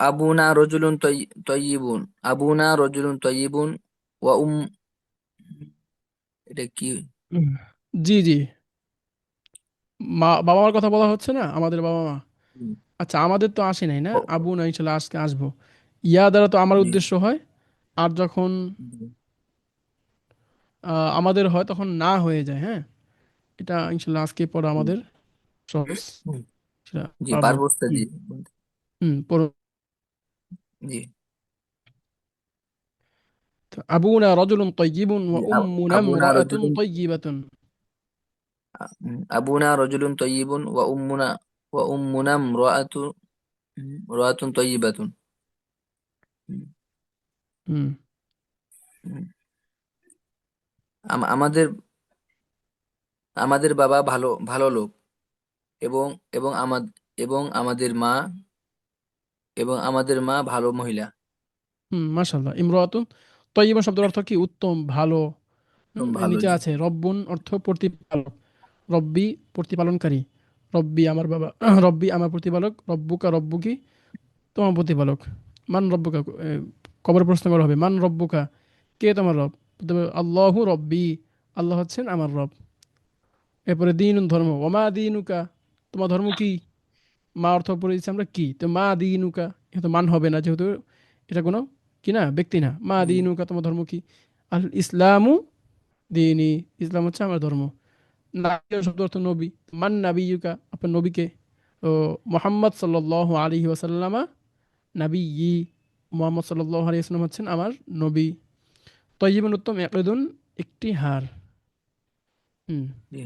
আবুনা রজুলুন তয়্যিবুন, আবুনা রজুলুন তয়্যিবুন ওয়া এটা কি? হুম। জি জি, মা বাবা মার কথা বলা হচ্ছে না, আমাদের বাবা মা। হুম, আচ্ছা, আমাদের তো আসে নাই না, ও, আবু না, ইনশাল্লাহ আজকে আসবো। ইয়া দ্বারা তো আমার জি উদ্দেশ্য হয়, আর যখন জি আমাদের হয় তখন না হয়ে যায়। হ্যাঁ, এটা ইনশাল্লাহ আজকে পড়া জি আমাদের সহজ, হুম, সেটা জি, পারবো। পারবো ওস্তাদ, হুম। জি হুম, পড়ুন। জি আবুনা রাজুলুন তাইয়্যিবুন ওয়া জি উম্মুনা আবুনা ইমরাআতুন রজুলুন তাইয়্যিবাতুন। আবুনা রজুলুন তয়্যিবুন ওয়া উম্মুনা রাআতুন তয়্যিবাতুন। হুম, হুম। হুম। আমাদের আমাদের বাবা ভালো ভালো লোক, এবং এবং আমার এবং আমাদের মা ভালো মহিলা। হুম, মাশাআল্লাহ। ইমরাআতুন তাইয়্যিবা শব্দের অর্থ কি? উত্তম, ভালো। একদম এর ভালো, নিচে জি আছে রব্বুন অর্থ প্রতিপালক। রব্বি প্রতিপালনকারী। রব্বি আমার বাবা। রব্বি আমার প্রতিপালক। রব্বুকা রব্বুকি তোমার প্রতিপালক। মান রব্বুকা, কবর প্রশ্ন করা হবে, মান রব্বুকা, কে তোমার রব? তবে আল্লাহু রব্বি, আল্লাহ হচ্ছেন আমার রব। এরপরে দিন ধর্ম, ওমা দিনুকা, তোমার ধর্ম কি? মা অর্থ পড়ে দিচ্ছি আমরা কি, তো মা দিনুকা, এটা মান হবে না, যেহেতু এটা কোনো কি না, ব্যক্তি না। মা জি দিনুকা, তোমার ধর্ম কি? আল ইসলামু দিনী, ইসলাম হচ্ছে আমার ধর্ম। নাবী শব্দ অর্থ নবী। মান নাবিয়ুকা, আপনার নবীকে? ও মোহাম্মদ সাল্লাল্লাহু আলাইহি ওয়াসাল্লামা নাবী, মোহাম্মদ সাল্লাল্লাহু আলাইহি ওয়াসাল্লাম হচ্ছেন আমার নবী। তয়্যিবুন উত্তম, ইয়াকুদুন একটি হার। হুম। জি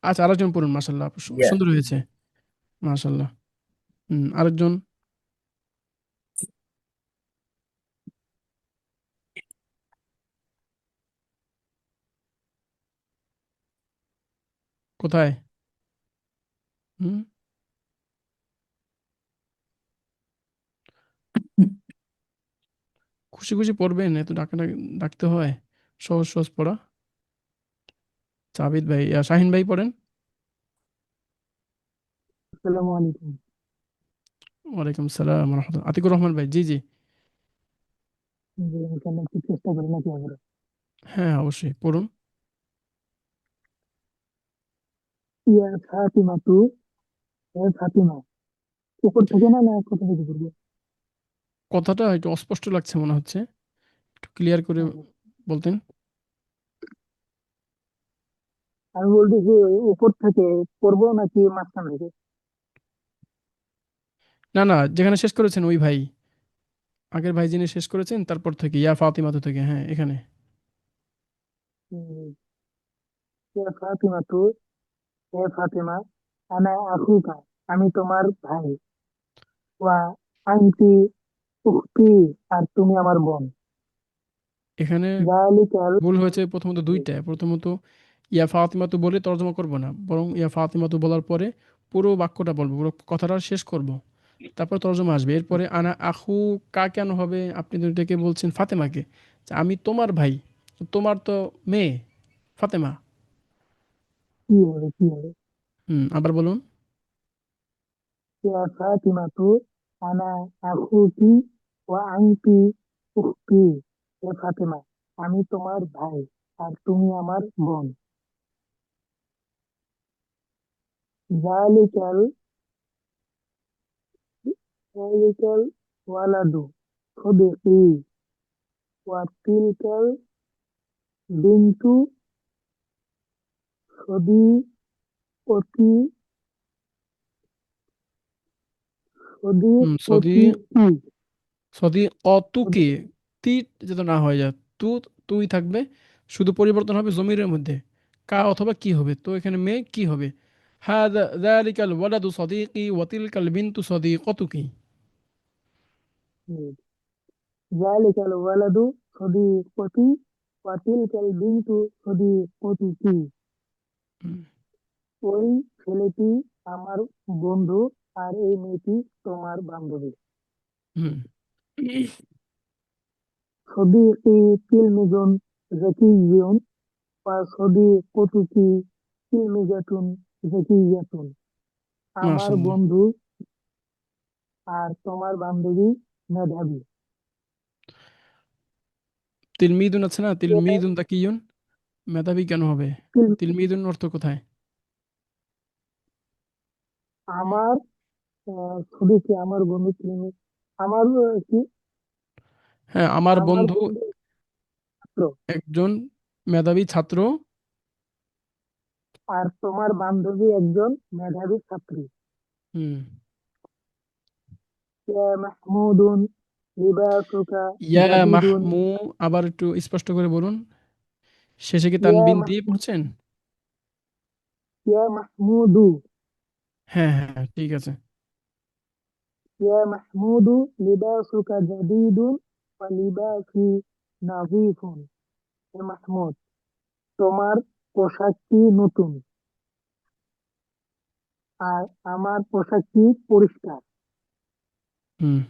আচ্ছা, আরেকজন পড়ুন। মাশাআল্লাহ, ইয়া সুন্দর হয়েছে। মাশাআল্লাহ। হুম, আরেকজন। কোথায়? হুম। খুশি খুশি পড়বেন, এত ডাকতে হয়? সহজ সহজ পড়া। সাবিত ভাই, শাহিন ভাই পড়েন। আসসালামু আলাইকুম। ওয়ালাইকুম সালাম রহমতুল্লাহ। আতিকুর রহমান ভাই, জি জি। জি, এখানে একটু চেষ্টা করি নাকি আমরা। হ্যাঁ, অবশ্যই পড়ুন। ইয়া ফাতিমা তু, হে ফাতিমা। উপর থেকে না না কোথা থেকে করবো? কথাটা একটু অস্পষ্ট লাগছে মনে হচ্ছে, একটু ক্লিয়ার করে হুম। বলতেন। আমি বলতেছি উপর থেকে করবো নাকি মাঝখান থেকে? না না, যেখানে শেষ করেছেন ওই ভাই, আগের ভাই যিনি শেষ করেছেন তারপর থেকে ইয়া ফাতিমা তো থেকে, হ্যাঁ এখানে। হুম। ইয়া ফাতিমা তু, হে ফাতিমা, আনা আখুকা, আমি তোমার ভাই, ওয়া আনতি উখতি, আর তুমি আমার বোন। এখানে যালিকাল। ভুল হয়েছে প্রথমত দুইটা। প্রথমত ইয়া ফাতিমা তো বলে তর্জমা করব না, বরং ইয়া ফাতিমা তো বলার পরে পুরো বাক্যটা বলবো, পুরো কথাটা শেষ করব, তারপর তর্জমা আসবে। এরপরে আনা আখু কা কেন হবে? আপনি দুইটাকে বলছেন ফাতেমাকে, যে আমি তোমার ভাই, তো তোমার তো মেয়ে ফাতেমা। কি হবে কি হবে? হুম, আবার বলুন। ইয়া ফাতিমাতু আনা আখুকি ওয়া আনতি উখতি। হে ফাতেমা, আমি তোমার ভাই আর তুমি আমার বোন। জালিকাল জালিকাল ওয়ালাদু সদিকি ওয়া তিলকাল বিনতু সদিকতি সদি সদিকতি কি সদি অতুকে তি যাতে না হয়ে যায়, তু তুই থাকবে, শুধু পরিবর্তন হবে জমিরের মধ্যে কা অথবা কি হবে, তো এখানে মেয়ে কি হবে? হাদা যালিকাল ওয়ালাদু সদিকি ওয়া তিলকাল বিনতু সদিকতুকি। জালিকাল ওয়ালাদু সদিকতি ওয়া তিলকাল বিনতু সদিকতিকি। হুম, ওই ছেলেটি আমার বন্ধু আর এই মেয়েটি তোমার বান্ধবী। হুম, صديقي تلميذ ذكي وصديقتك تلميذة ذكية। আমার মাশাআল্লাহ। বন্ধু আর তোমার বান্ধবী মেধাবী। তিলমিদুন আছে না, এ তিলমিদুন তাকিয়ুন, মেধাবী কেন হবে? তিল- তিলমিদুন অর্থ কোথায়? আমার ছবিকে আমার বন্ধু তিলমিজ, আমার কি, হ্যাঁ, আমার আমার বন্ধু বন্ধু ছাত্র একজন মেধাবী ছাত্র। আর তোমার বান্ধবী একজন মেধাবী ছাত্রী। হুম, ইয়া মাহমুদুন লিবাসুকা ইয়া জাদিদুন। মাহমু, আবার একটু স্পষ্ট করে বলুন, শেষে কি ইয়া তানবিন দিয়ে মাহমুদ পড়ছেন? ইয়া মাহমুদু হ্যাঁ হ্যাঁ, ঠিক আছে। يا محمود لباسك جديد ولباسي نظيف। হে মাহমুদ, তোমার পোশাকটি নতুন আর আমার পোশাকটি পরিষ্কার। হুম,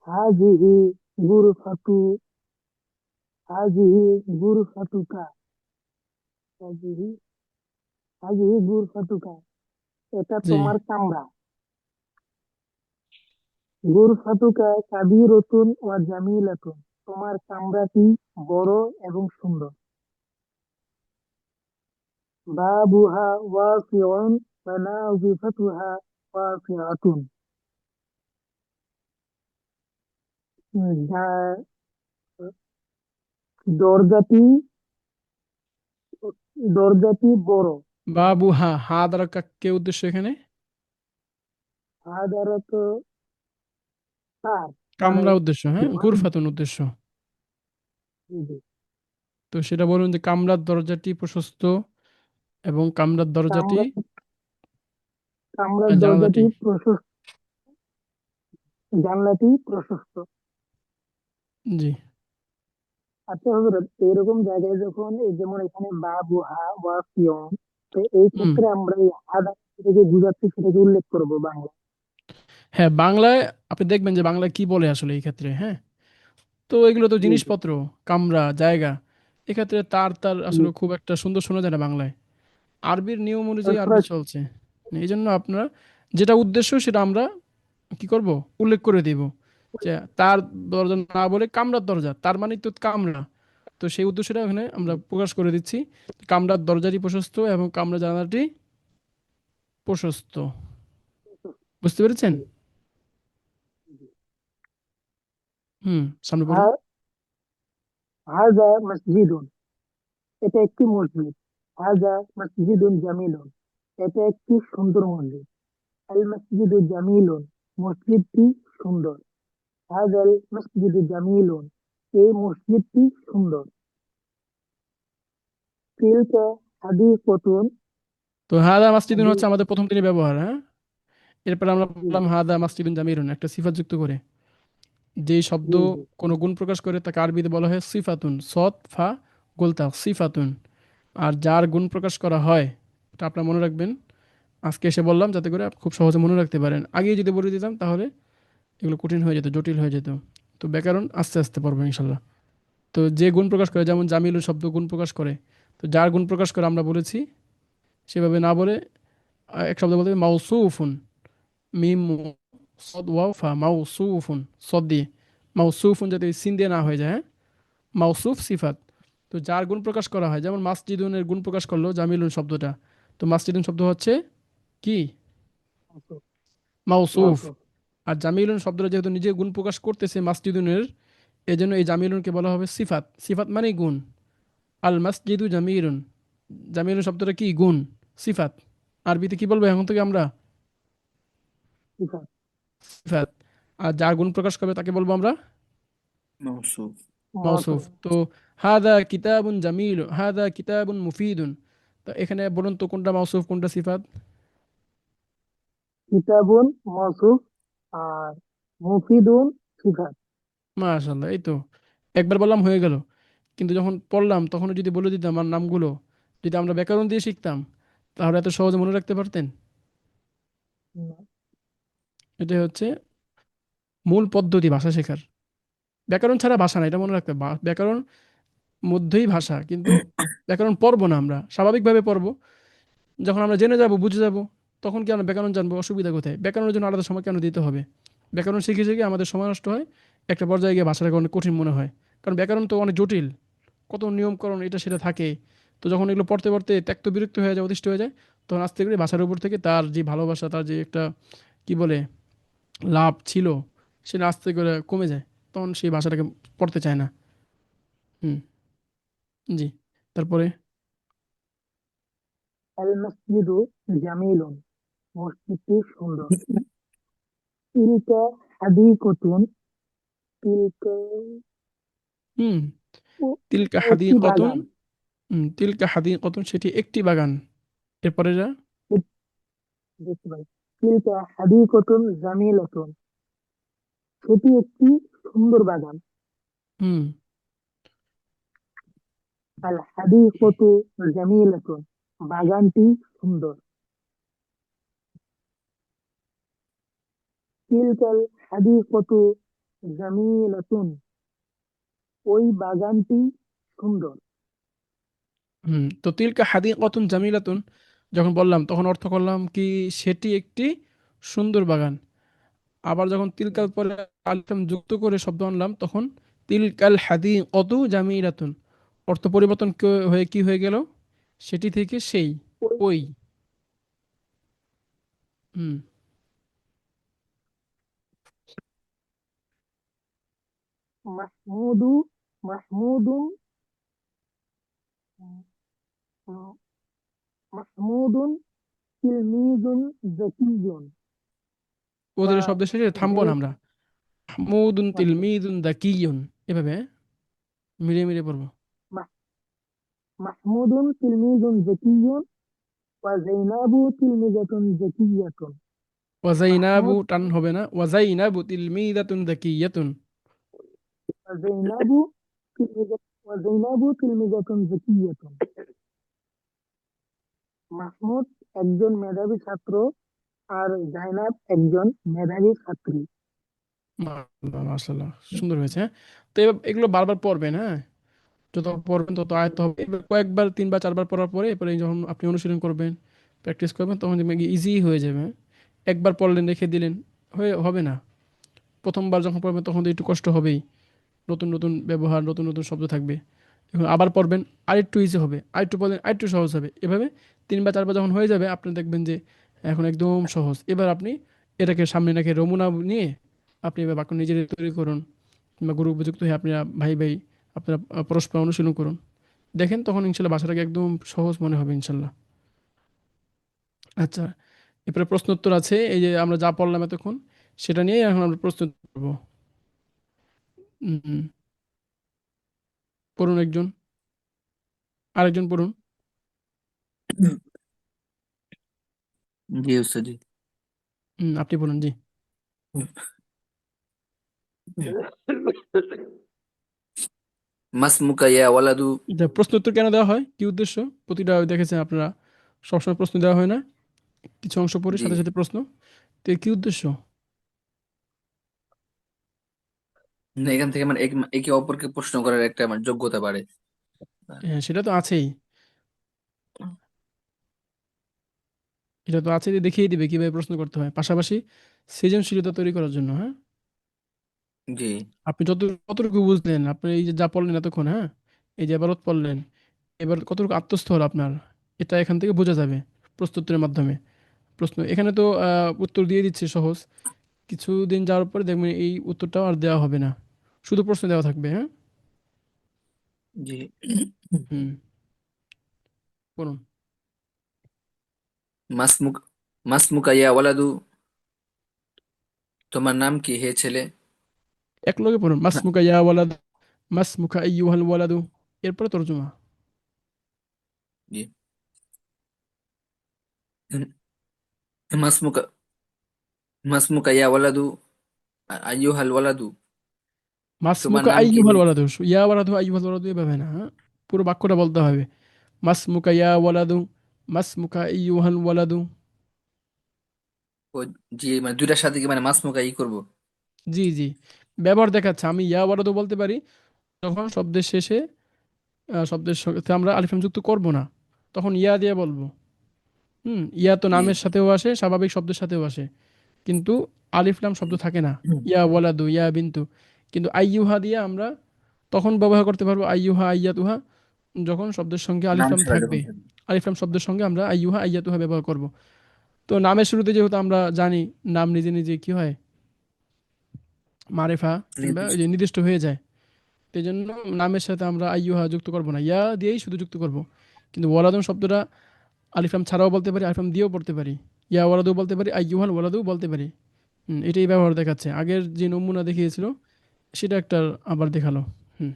হাজিহি গুরফাতু হাজিহি গুরফাতুকা হাজিহি হাজিহি গুরফাতুকা। এটা জি, তোমার কামরা। গুরফাতুকা কাবীরাতুন ওয়া জামিলাতুন। তোমার কামরাটি বড় এবং সুন্দর। বাবুহা ওয়াসিউন ওয়া নাযিফাতুহা ওয়াসিআতুন। যা- দরজাটি দরজাটি বড়। বাবু হা, হা দ্বারা কে উদ্দেশ্য এখানে? সাধারণত তার মানে কামরা উদ্দেশ্য, হ্যাঁ, ঘর। গুরফাতুন উদ্দেশ্য। জি। তো সেটা বলুন যে কামরার দরজাটি প্রশস্ত এবং কামরার দরজাটি, কামরা কামরার দরজাটি জানালাটি। প্রশস্ত, জানলাটি প্রশস্ত। জি, আচ্ছা হযরত, এরকম জায়গায় যখন এই যেমন এখানে বাবুহা ওয়াসিউন, তো এই হুম, ক্ষেত্রে আমরা এই হাদা থেকে বুঝাচ্ছি সেটাকে উল্লেখ করবো বাংলা। হ্যাঁ, বাংলায় আপনি দেখবেন যে বাংলায় কি বলে আসলে এই ক্ষেত্রে, হ্যাঁ। তো এগুলো তো জি জি জিনিসপত্র, কামরা, জায়গা, এক্ষেত্রে তার তার জি। আসলে খুব একটা সুন্দর শোনা যায় না বাংলায়। আরবির নিয়ম অনুযায়ী আরবি তারপরে চলছে। এই জন্য আপনারা যেটা উদ্দেশ্য সেটা আমরা কি করব, উল্লেখ করে দিব, যে তার দরজা না বলে কামরার দরজা, তার মানে তো কামরা। তো সেই উদ্দেশ্যটা এখানে আমরা প্রকাশ করে দিচ্ছি, কামরার দরজাটি প্রশস্ত এবং কামরা জানালাটি প্রশস্ত। বুঝতে পেরেছেন? হুম, সামনে পড়ুন। হাজা মসজিদুন, এটা একটি মসজিদ। হাজা মসজিদুন জামিলুন, এটা একটি সুন্দর মসজিদ। আল মসজিদু জামিলুন, মসজিদটি সুন্দর। হাজাল মসজিদু জামিলুন, এই মসজিদটি সুন্দর। তিলকা হাদিকতুন তো হাদা মাসজিদুন হাদি হচ্ছে আমাদের প্রথম দিনের ব্যবহার, হ্যাঁ। এরপর আমরা বললাম হাদা মাসজিদুন জামিরুন, একটা সিফাত যুক্ত করে। যেই শব্দ জি জি কোনো গুণ প্রকাশ করে তাকে আরবিতে বলা হয় সিফাতুন, সৎ ফা গোলতা সিফাতুন। আর যার গুণ প্রকাশ করা হয়, এটা আপনার মনে রাখবেন, আজকে এসে বললাম যাতে করে আপনি খুব সহজে মনে রাখতে পারেন। আগেই যদি বলে দিতাম তাহলে এগুলো কঠিন হয়ে যেত, জটিল হয়ে যেত। তো ব্যাকরণ আস্তে আস্তে পড়বো ইনশাল্লাহ। তো যে গুণ প্রকাশ করে, যেমন জামিলু শব্দ গুণ প্রকাশ করে, তো যার গুণ প্রকাশ করে আমরা বলেছি সেভাবে না বলে এক শব্দ বলতে হবে মাউসুফুন, মিম মু, সদ ওয়াও ফা, মাউসুফুন, সদ দিয়ে, মাউসুফুন যাতে ওই সিন দিয়ে না হয়ে যায়, হ্যাঁ? মাউসুফ সিফাত। তো যার গুণ প্রকাশ করা হয়, যেমন মাসজিদুনের গুণ প্রকাশ করলো জামিলুন শব্দটা, তো মাসজিদুন শব্দ হচ্ছে কি? মাওসুফ। মাউসুফ। মাওসুফ। আর জামিলুন শব্দটা যেহেতু নিজে গুণ প্রকাশ করতেছে মাসজিদুনের, এজন্য এই জামিলুনকে বলা হবে সিফাত। সিফাত মানে গুণ। আল মাসজিদু জামিলুন, জামিলুন শব্দটা কি? গুণ, সিফাত। আরবিতে কি বলবো এখন থেকে আমরা? সিফাত। সিফাত। আর যার গুণ প্রকাশ করবে তাকে বলবো আমরা মৌসুফ। মাউসুফ। মাওসুফ। তো হাদা কিতাবুন জামিল, হাদা কিতাবুন মুফিদুন, তো এখানে বলুন তো কোনটা মাউসুফ কোনটা সিফাত? কিতাবুন মাওসুফ, আর মুফিদুন সিফাত। মাশাআল্লাহ, এই তো একবার বললাম হয়ে গেল। কিন্তু যখন পড়লাম তখন যদি বলে দিতাম আমার নামগুলো, যদি আমরা ব্যাকরণ দিয়ে শিখতাম, তাহলে এত সহজে মনে রাখতে পারতেন? না। এটাই হচ্ছে মূল পদ্ধতি ভাষা শেখার। ব্যাকরণ ছাড়া ভাষা না, এটা মনে রাখতে হবে। ব্যাকরণ মধ্যেই ভাষা, কিন্তু ব্যাকরণ পড়বো না, আমরা স্বাভাবিকভাবে পড়বো। যখন আমরা জেনে যাব বুঝে যাব, তখন কি আমরা ব্যাকরণ জানবো? অসুবিধা কোথায়? ব্যাকরণের জন্য আলাদা সময় কেন দিতে হবে? ব্যাকরণ শিখে শিখে আমাদের সময় নষ্ট হয়, একটা পর্যায়ে গিয়ে ভাষাটাকে অনেক কঠিন মনে হয়। কারণ ব্যাকরণ তো অনেক জটিল, কত নিয়মকরণ এটা সেটা থাকে। তো যখন এগুলো পড়তে পড়তে ত্যক্ত বিরক্ত হয়ে যায়, অতিষ্ঠ হয়ে যায়, তখন আস্তে করে ভাষার উপর থেকে তার যে ভালোবাসা, তার যে একটা কি বলে লাভ ছিল, সেটা আস্তে করে কমে যায়। তখন সেই ভাষাটাকে পড়তে চায় না। হুম। জি। তারপরে আল মসজিদু জামিলুন, মসজিদটি সুন্দর। তিলকা হাদিকতুন, তিলকা হুম, ও- তিলকা একটি হাদিকতুন। বাগান। তিলকা হাদিকতুন, সেটি একটি বাগান। এরপরে যা। দেখতে পাই, তিলকা হাদিকতুন জামিলাতুন, সেটি একটি সুন্দর বাগান। হুম। আল হাদিকতু জামিলাতুন, বাগানটি সুন্দর। তিলকাল হাদিকতু জামিলাতুন, ওই বাগানটি সুন্দর। তো তিলকা হাদিকতুন জামিলাতুন যখন বললাম তখন অর্থ করলাম কি? সেটি একটি সুন্দর বাগান। আবার যখন তিলকাল পরে আলিফ যুক্ত করে শব্দ আনলাম, তখন তিলকাল হাদিকতু জামিলাতুন, অর্থ পরিবর্তন হয়ে কি হয়ে গেল? সেটি থেকে সেই, ওই ওই। হুম। মাহমুদু, মাহমুদুন, মাহমুদুন তিলমিজুন জাকিয়ুন, ওয়া ওদের শব্দ শেষে থামবো না আমরা। হামুদুন মাহমুদ, তিলমিদুন দাকিয়ুন, এভাবে, হ্যাঁ? মিলিয়ে মিলিয়ে পড়বো। মাহমুদুন তিলমিজুন জাকিয়ুন, ওয়া যায়নাবু তিলমিজাতুন জাকিয়াতুন। ওয়াজাইনাবু মাহমুদ, টান হবে না, ওয়াজাইনাবু তিলমিদাতুন দাকিয়াতুন। ওয়া যায়নাবু ওয়া যায়নাবু তিলমিজাতুন জাকিয়াতুন। মাহমুদ একজন মেধাবী ছাত্র, আর জাইনাব একজন মেধাবী ছাত্রী। মাশাআল্লাহ, মাশাআল্লাহ, সুন্দর হয়েছে, হ্যাঁ? তো এবার এগুলো বারবার পড়বেন, হ্যাঁ? যত পড়বেন তত আয়ত্ত হবে। এবার কয়েকবার, তিনবার চারবার পড়ার পরে এরপরে যখন আপনি অনুশীলন করবেন, প্র্যাকটিস করবেন, তখন দেখবেন ইজি হয়ে যাবে, হ্যাঁ? একবার পড়লেন, রেখে দিলেন, হয়ে হবে না। প্রথমবার যখন পড়বেন তখন তো একটু কষ্ট হবেই, নতুন নতুন ব্যবহার, নতুন নতুন শব্দ থাকবে। এখন আবার পড়বেন, আরেকটু ইজি হবে, আরেকটু পড়লেন আরেকটু সহজ হবে, এভাবে তিনবার চারবার যখন হয়ে যাবে আপনি দেখবেন যে এখন একদম সহজ। এবার আপনি এটাকে সামনে রেখে নমুনা নিয়ে আপনি এবার বাক্য নিজের তৈরি করুন, কিংবা গুরু উপযুক্ত হয়ে আপনারা ভাই ভাই আপনারা পরস্পর অনুশীলন করুন। দেখেন তখন ইনশাল্লাহ ভাষাটাকে একদম সহজ মনে হবে ইনশাল্লাহ। আচ্ছা, এরপরে প্রশ্ন উত্তর আছে, এই যে আমরা যা পড়লাম এতক্ষণ, সেটা নিয়ে এখন আমরা প্রশ্ন উত্তর করবো। হুম, পড়ুন একজন, আরেকজন পড়ুন। জি উস্তাদ জি। আপনি বলুন, জি। মাসমুকা ইয়া ওয়ালাদু। প্রশ্ন উত্তর কেন দেওয়া হয়, কি উদ্দেশ্য? প্রতিটা দেখেছেন আপনারা সবসময় প্রশ্ন দেওয়া হয় না, কিছু অংশ পড়ে জি, সাথে সাথে প্রশ্ন, তো এর কি উদ্দেশ্য? এখান থেকে মানে একে অপরকে প্রশ্ন করার একটা মানে যোগ্যতা বাড়ে। হ্যাঁ, সেটা তো আছেই। এটা তো আছে, যে দেখিয়ে দিবে কিভাবে প্রশ্ন করতে হয়, পাশাপাশি সৃজনশীলতা তৈরি করার জন্য। হ্যাঁ, জি আপনি কতটুকু বুঝলেন, আপনি এই যে যা পড়লেন এতক্ষণ, হ্যাঁ, এই যে এবারত পড়লেন, এবার কতটুকু আত্মস্থ হলো আপনার, এটা এখান থেকে বোঝা যাবে প্রশ্নোত্তরের মাধ্যমে। প্রশ্ন এখানে তো উত্তর দিয়ে দিচ্ছে সহজ, কিছুদিন যাওয়ার পরে দেখবেন এই উত্তরটাও আর দেওয়া হবে না, শুধু প্রশ্ন দেওয়া থাকবে। হ্যাঁ, জি হুম, বলুন। মাসমুক মাসমুকা ইয়া ওয়ালাদু, তোমার নাম কি হে ছেলে? এক লগে পড়ুন, মাসমুকা ইয়া ওয়ালাদ, মাসমুকা আইয়ুহাল ওয়ালাদু, এরপরে তর্জমা। জি মাসমুকা মাসমুকা ইয়া ওয়ালাদু আইয়ুহাল ওয়ালাদু, তোমার মাসমুকা নাম কি হে? আইয়ুহাল ওয়ালাদু, ইয়া ওয়ালাদু আইয়ুহাল ওয়ালাদু এভাবে না, হ্যাঁ, পুরো বাক্যটা বলতে হবে। মাসমুকা ইয়া ওয়ালাদু, মাসমুকা আইয়ুহাল ওয়ালাদু। ও, জি মানে দুইটার সাথে কি মানে মাসমুকা ই করব? জি জি, ব্যবহার দেখাচ্ছে, আমি ইয়া ওয়ালাদু বলতে পারি যখন শব্দের শেষে শব্দের সাথে আমরা আলিফ লাম যুক্ত করব না, তখন ইয়া দিয়ে বলবো। ইয়া তো জি নামের সাথেও আসে, স্বাভাবিক শব্দের সাথেও আসে, কিন্তু আলিফ লাম শব্দ থাকে না। ইয়া ওয়ালাদু, ইয়া বিন্তু। কিন্তু আইয়ুহা দিয়ে আমরা তখন ব্যবহার করতে পারবো, আইয়ুহা আইয়াতুহা, যখন শব্দের সঙ্গে আলিফ নাম লাম ছাড়া থাকবে। যখন থাকবে। আলিফ লাম শব্দের সঙ্গে আমরা আইয়ুহা আইয়াতুহা ব্যবহার করব। তো নামের শুরুতে যেহেতু আমরা জানি নাম নিজে নিজে কি হয়, মারেফা কিংবা ওই নির্দিষ্ট। যে নির্দিষ্ট হয়ে যায়, এই জন্য নামের সাথে আমরা আইয়ুহা যুক্ত করব না, ইয়া দিয়েই শুধু যুক্ত করব। কিন্তু ওয়ালাদুন শব্দটা আলিফলাম ছাড়াও বলতে পারি, আলিফলাম দিয়েও পড়তে পারি, ইয়া ওয়ালাদু বলতে পারি, আইয়ুহাল ওয়ালাদু বলতে পারি। এটাই ব্যবহার দেখাচ্ছে, আগের যে নমুনা দেখিয়েছিল সেটা একটা আবার দেখালো। হুম,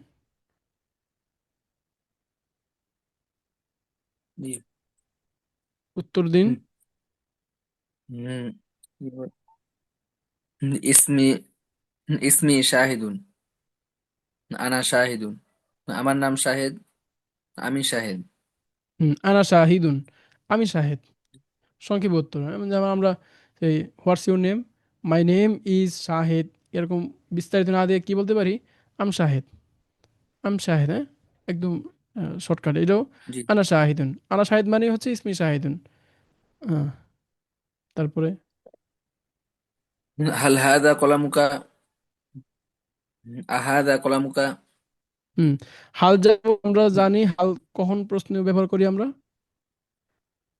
জি উত্তর দিন। হুম, হুম, ইসমি ইসমি শাহিদুন, আনা শাহিদুন, আমার নাম শাহেদ, আমি শাহেদ। আনা শাহিদুন, আমি শাহেদ, সংক্ষেপে উত্তর। যেমন আমরা এই what's your name, my name is Shahed, এরকম বিস্তারিত না দিয়ে কি বলতে পারি, আম শাহেদ, আম শাহেদ, হ্যাঁ, একদম শর্টকাট এটাও। জি আনা শাহিদুন, আনা শাহিদ মানে হচ্ছে ইসমি শাহিদুন। আহ, তারপরে হাল হাদা কলামুকা, আহাদা কলামুকা। হুম, হাল যাব আমরা জানি, হাল কখন প্রশ্ন ব্যবহার করি আমরা,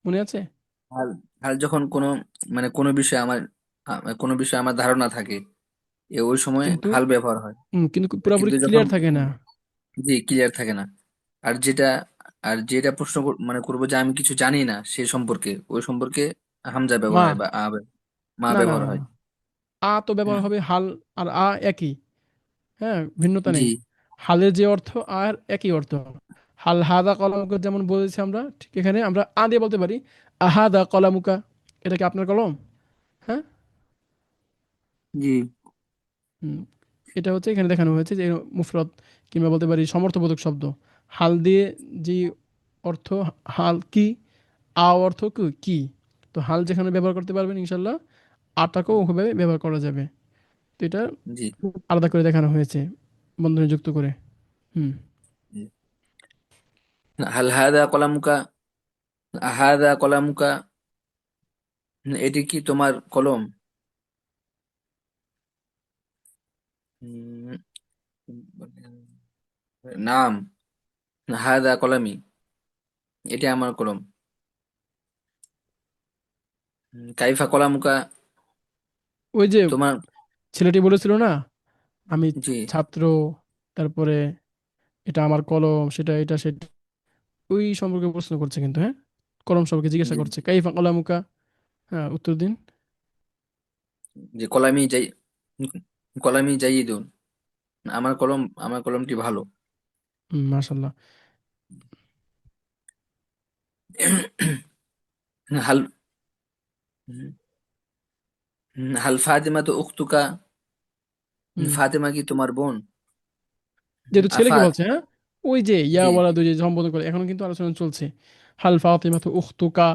মনে আছে? হাল হাল যখন কোনো মানে কোনো বিষয়ে আমার কোনো বিষয়ে আমার ধারণা থাকে, ওই সময় কিন্তু হাল ব্যবহার হয়। কিন্তু পুরোপুরি কিন্তু যখন ক্লিয়ার থাকে না। জি ক্লিয়ার থাকে না, আর যেটা আর যেটা প্রশ্ন মানে করবো যে আমি কিছু জানি না সে সম্পর্কে, ওই সম্পর্কে হামজা ব্যবহার মা, হয় বা মা না না ব্যবহার না হয়। না, আ তো ব্যবহার না হবে, হাল আর আ একই, হ্যাঁ, ভিন্নতা জি নেই। হালের যে অর্থ আর একই অর্থ। হাল হাদা কলামুকা যেমন বলেছি আমরা, ঠিক এখানে আমরা আ দিয়ে বলতে পারি, আহাদা কলামুকা, এটা কি আপনার কলম? হ্যাঁ, জি হুম, এটা হচ্ছে এখানে দেখানো হয়েছে যে মুফরদ কিংবা বলতে পারি সমর্থবোধক শব্দ। হাল দিয়ে যে অর্থ, হাল কি, আ অর্থ কি কি, তো হাল যেখানে ব্যবহার করতে পারবেন ইনশাল্লাহ, আটাকেও ওভাবে ব্যবহার করা যাবে। তো এটা জি আলাদা করে দেখানো হয়েছে, বন্ধনী যুক্ত করে। হুম, জি। হাল হাদা কলামুকা, আহাদা কলামুকা, এটি কি তোমার কলম? উম, নাম, হাদা কলামি, এটি আমার কলম। কাইফা কলামুকা, ওই যে তোমার। ছেলেটি বলেছিল না, আমি জি ছাত্র, তারপরে এটা আমার কলম, সেটা এটা সেটা, ওই সম্পর্কে প্রশ্ন করছে কিন্তু। হ্যাঁ, কলম সম্পর্কে জিজ্ঞাসা জি করছে, কাইফা কলামুকা। হ্যাঁ, উত্তর দিন। যে কলামি যাই, কলামি জাইদুন, আমার কলমটি ভালো। মাশাল্লাহ। হাল হাল ফাতেমা তো উখতুকা, হুম, ফাতেমা কি তোমার বোন? যেহেতু ছেলেকে আফা, বলছে, হ্যাঁ, ওই যে ইয়া জি ওয়ালা দুই যে সম্বোধন করে, এখন কিন্তু আলোচনা চলছে। হাল ফাতেমা তো উখতুকা,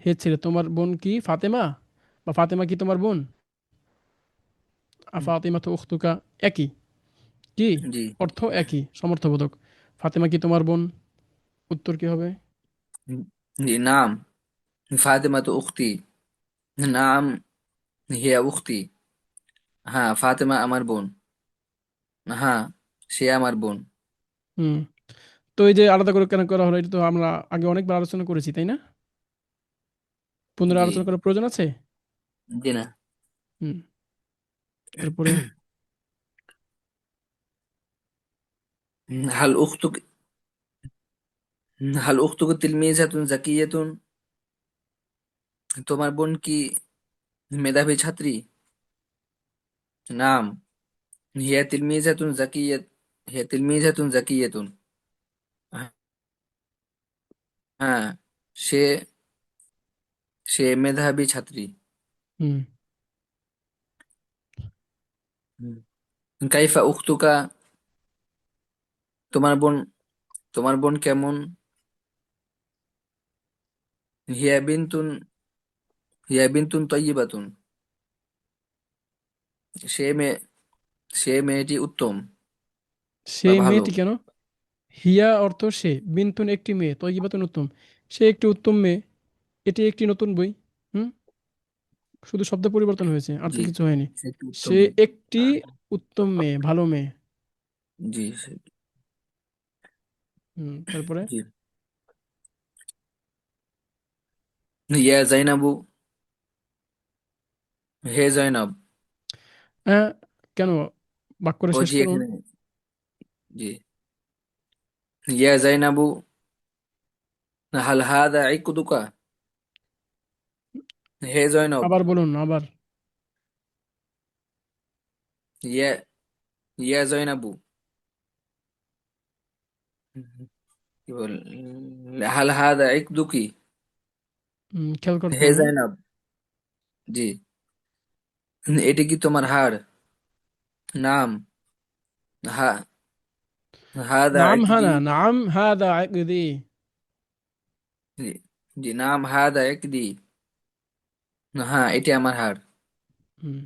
হে ছেলে তোমার বোন কি ফাতেমা, বা ফাতেমা কি তোমার বোন, ফাতেমা তো উখতুকা, একই, কি জি অর্থ একই, সমর্থবোধক। ফাতেমা কি তোমার বোন, উত্তর কি হবে? জি নাম, ফাতেমা তো উখতি। নাম হিয়া উখতি। হ্যাঁ, ফাতেমা আমার বোন। হ্যাঁ, সে আমার বোন। হুম। তো এই যে আলাদা করে কেন করা হলো এটা তো আমরা আগে অনেকবার আলোচনা করেছি, তাই না? পুনরায় জি, আলোচনা করার প্রয়োজন আছে? জি না। হুম। এরপরে হাল উখতুক হাল উখতুক তিলমিজাতুন জাকিয়াতুন, তোমার বোন কি মেধাবী ছাত্রী? নাম হিয়া তিলমিজাতুন জাকিয়াত হিয়া তিলমিজাতুন জাকিয়াতুন। হ্যাঁ, সে সে মেধাবী ছাত্রী। হুম। হুম। কাইফা উখতুকা, তোমার বোন তোমার বোন কেমন? হিয়া বিনতুন হিয়া বিনতুন তয়্যিবাতুন, সে মেয়ে সে মেয়েটি উত্তম বা সেই ভালো। মেয়েটি কেন? হিয়া অর্থ সে, বিনতুন একটি মেয়ে, তয়্যিবাতুন উত্তম। সে একটি উত্তম মেয়ে, এটি একটি নতুন বই। হুম। শুধু শব্দ পরিবর্তন হয়েছে, আর তো জি, কিছু হয়নি। সে একটি উত্তম সে মেয়ে। একটি উত্তম মেয়ে, ভালো মেয়ে। জি, হুম। তারপরে জি। ইয়া জাইনাবু, হে জয়নব। হ্যাঁ, কেন? বাক্যটা ও শেষ জি, করুন। এখানে জি। ইয়া জাইনাবু হাল হাদা ইকুদুকা, হে জয়নব। আবার বলুন, আবার। ইয়া ইয়া জয়নাবু, কি বল, হাল হাদা ইকদুকি, খেয়াল করতে হে হবে। জয়নব। জি। এটি কি তোমার হাড়? নাম হা হাদা নাম ইকদি। হানা, নাম হাদা আকদি। জি, জি, নাম হাদা ইকদি। হ্যাঁ, এটি আমার হাড়। হুম।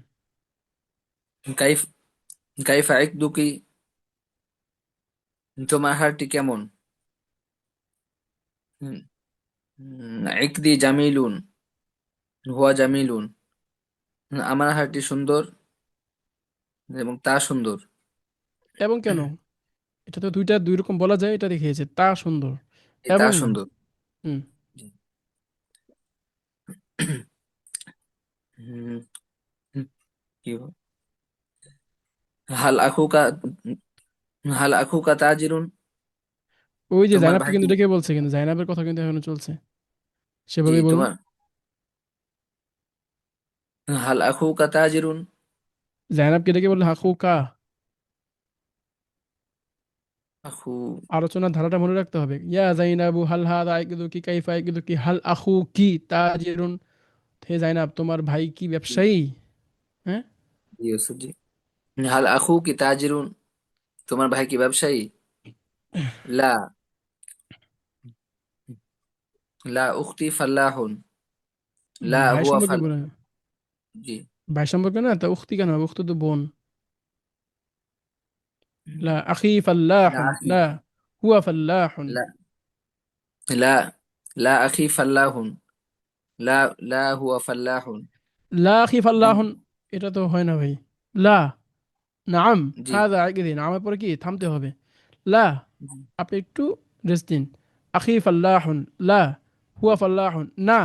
কাইফ কাইফা ইকদুকি, তোমার হাড়টি কেমন? হুম, ইকদি জামিলুন, হুয়া জামিলুন, আমার হাড়টি সুন্দর এবং তা সুন্দর। এবং কেন? এটা তো দুই রকম বলা যায়, এটা দেখিয়েছে তা সুন্দর, তা এবং না। সুন্দর। হুম। জি। হুম, হুম, কি বল? হাল আখুকা হাল আখুকা তাজিরুন, ওই যে তোমার জাইনাবকে ভাই কি? কিন্তু ডেকে বলছে, কিন্তু জাইনাবের কথা কিন্তু এখনো চলছে। জি, সেভাবে বলুন। তোমার হাল আখুকা তাজিরুন। জাইনাবকে ডেকে বললে হাকু কা। আখু। আলোচনার ধারাটা মনে রাখতে হবে। ইয়া জাইনাবু হাল হাদা আইকিদুকি কাইফা আইকিদুকি হাল আখু কি তাজিরুন। হে জাইনাব, তোমার ভাই কি ব্যবসায়ী? হ্যাঁ। ইউসুফ জি। হাল আখু কি তাজিরুন, তোমার ভাই কি ব্যবসায়ী? লা লা উখতি ফাল্লাহুন, লা ভাই হুয়া সম্পর্কে ফাল। বলে। জি। ভাই সম্পর্কে না, তা উখতি কেন হবে? উখতি তো বোন। লা আখি লা ফাল্লাহুন, আখি লা হুয়া ফাল্লাহুন। লা লা লা আখি ফাল্লাহুন, লা লা হুয়া ফাল্লাহুন। লা আখি ফাল্লাহুন, এটা তো হয় না ভাই। লা, নাম জি, হাদা আইকিদি, নামের পরে কি থামতে হবে। লা, আপনি একটু রেস্ট দিন। আখি ফাল্লাহুন, লা হুয়া ফাল্লাহুন, না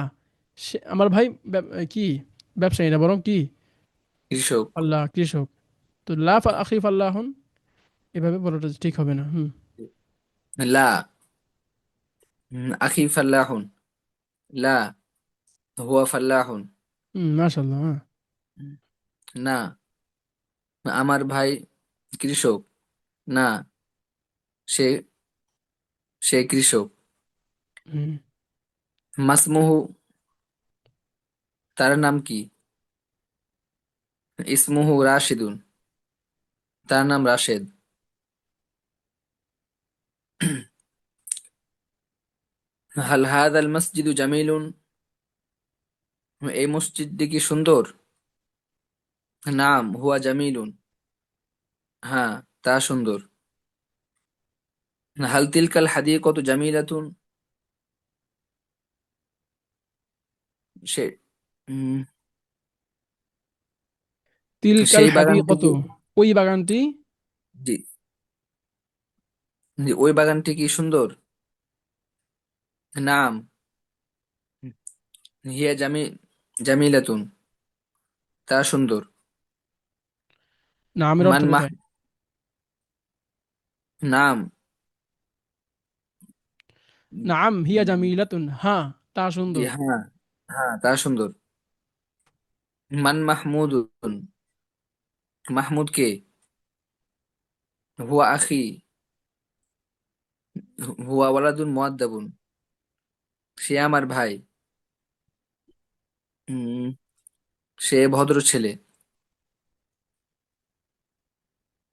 আমার ভাই কি ব্যবসায়ী না, বরং কি কৃষক। আল্লাহ কৃষক। তো আখি ফাল্লাহুন, এভাবে বলাটা ঠিক হবে না। হুম। লা আখি ফাল্লাহুন, লা হুয়া ফাল্লাহুন। হুম, মাশাল্লাহ, হ্যাঁ। না, আমার ভাই কৃষক না, সে সে কৃষক। হুম। মাসমুহু, তার নাম কি? ইসমুহু রাশিদুন, তার নাম রাশেদ। হাল হাদাল মসজিদু জামিলুন, এই মসজিদটি কি সুন্দর? নাম হুয়া জামিলুন, হ্যাঁ, তা সুন্দর। হাল তিলকাল হাদিকতু জামিলাতুন, সে উম, তিলকাল সেই বাগানটি হাদিকতু, কি, ওই বাগানটি। জি, জি, ওই বাগানটি কি সুন্দর? নাম, হিয়া জামিলাতুন, তা সুন্দর। নামের অর্থ মান মাহ, কোথায়? নাম, নাম হিয়া জামিলাতুন, হ্যাঁ তা জি, সুন্দর। হ্যাঁ, হ্যাঁ, তা সুন্দর। মান মাহমুদুন, মাহমুদ কে? হুয়া আখি, হুয়া ওয়ালাদুন মুআদ্দাবুন, সে আমার ভাই। উম, সে ভদ্র ছেলে।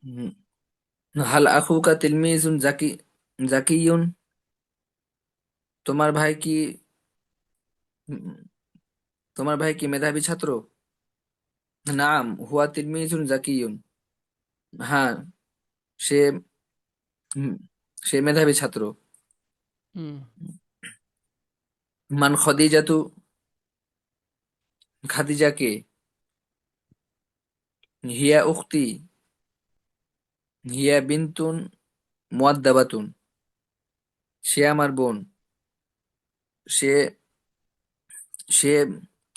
উম, হাল আখুকা তিলমিজুন জাকিয়ুন, তোমার ভাই কি, উম, তোমার ভাই কি মেধাবী ছাত্র? নাম, হুয়া তিলমিজুন জাকিয়ুন, হ্যাঁ, সে, উম, সে মেধাবী ছাত্র। হুম মান খদিজাতু, খাদিজা কে? হিয়া উখতি, হিয়া বিনতুন মুআদ্দাবাতুন, সে আমার বোন। সে সে